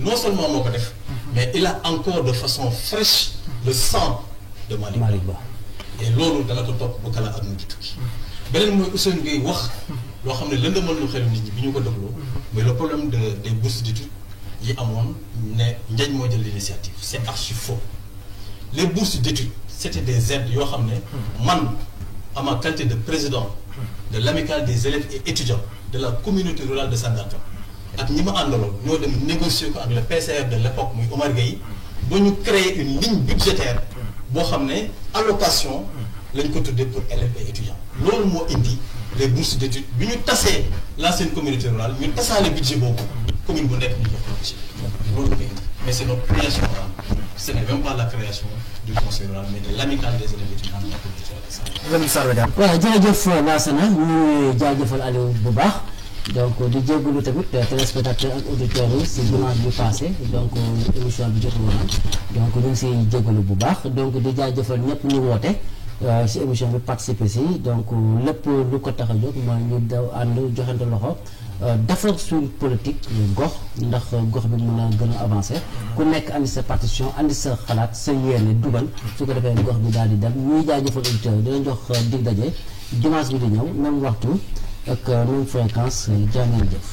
non seulement moo ko def mais il a encore de façon fraîche le sang de Malick Ba et loolu dana ko topp ba kala ak mu di tukki beneen mooy Ousseynou Gueye wax loo xam ne lëndëmal lu xelu nit ñi bi ñu ko dégloo mais le problème des bourses d'études yi amoon ne Ndiagne moo jël l'initiative c'est archi faux les bourses d'études c'était des aides yoo xam ne man à ma qualité de président de l'amicale des élèves et étudiants de la communauté rurale de Sangalkam ak ñi ma àndaloon ñoo dem négocier ko ak le PCR de l'époque muy Omar Gueye ba ñu créer une ligne budgétaire boo xam ne allocation lañ ko tuddee pour élèves et étudiants loolu moo indi les bourses d'études bi ñu tasee l'ancienne communauté rurale ñu tasaale budget boobu commune bu nekk ñu jox ko budget loolu ko indi mais c'est notre création rurale ce n'est même pas la création du conseil rural mais de l'amicale des élèves et étudiants de la communauté rurale. waaw jërëjëf Lassana ñu jaajëfal Aliou bu baax donc di jégalu tamit téléspectateurs ak auditeurs yi si dimanche bi passé donc émission bi jotul woon donc ñu ngi siy jégalu bu baax donc di jaajëfal ñëpp ñu woote si émission bi participer si donc lépp lu ko tax a jóg mooy ñu daw ànd joxante loxo defar suñu politique gox ndax gox bi mën a gën a avancer ku nekk andi sa partition andi sa xalaat sa yéene dugal su ko defee gox bi daal di dem ñuy jaajëfal auditeurs yi dinañ jox dig daje dimanche bi di ñëw même waxtu ak même fréquence jaa ngeen jëf.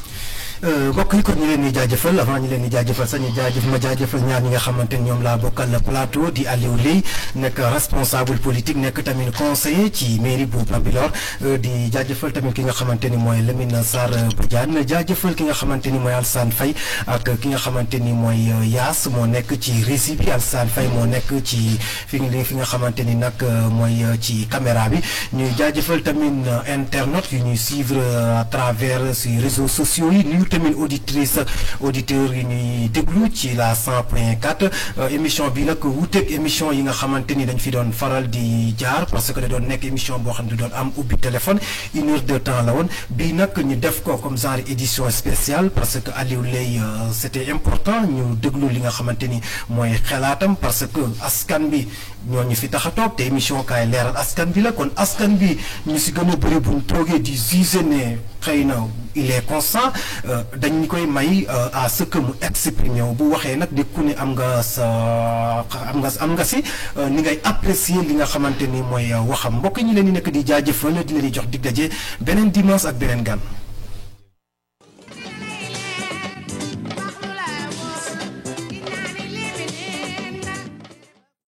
mbokk yi kon ñu leen di jaajëfal avant ñu leen di jaajëfal sax ñu jaajëfal ñaar ñi nga xamante ni ñoom laa bokkal plateau di Aliou Leye nekk responsable politique nekk tamit conseiller ci mairie bu Bambilor di jaajëfal tamit ki nga xamante ni mooy Lamine Sarr Badiane jaajëfal ki nga xamante ni mooy Alsane Faye ak ki nga xamante ni mooy Yaas moo nekk ci régie bi Alsane Faye moo nekk ci fi nga xamante ni nag mooy ci caméra bi ñuy jaajëfal tamit internautes yu ñuy suivre à travers ci réseaux sociaux yi tamit auditrice auditeurs yi ñuy déglu ci la 100.4 émission bi nag wuuteeg émission yi nga xamante ni dañ fi doon faral di jaar parce que da doon nekk émission boo xam ne doon am ubbi téléphone 1 heure de temps la woon bii nag ñu def ko comme genre édition spéciale parce que Aliou Leye c'était important ñu déglu li nga xamante ni mooy xalaatam parce que askan bi ñooñu fi tax a toog te émission kaay leeral askan bi la kon askan bi ñu si gën a bëri buñ toogee di juger ne xëy na il est constant dañ koy may à ce que mu exprimer wu bu waxee nag di ku ne am nga si ni ngay apprécier li nga xamante ni mooy waxam mbokk ñi leen di nekk di jaajëfal di leen di jox dig daje beneen dimanche ak beneen gan.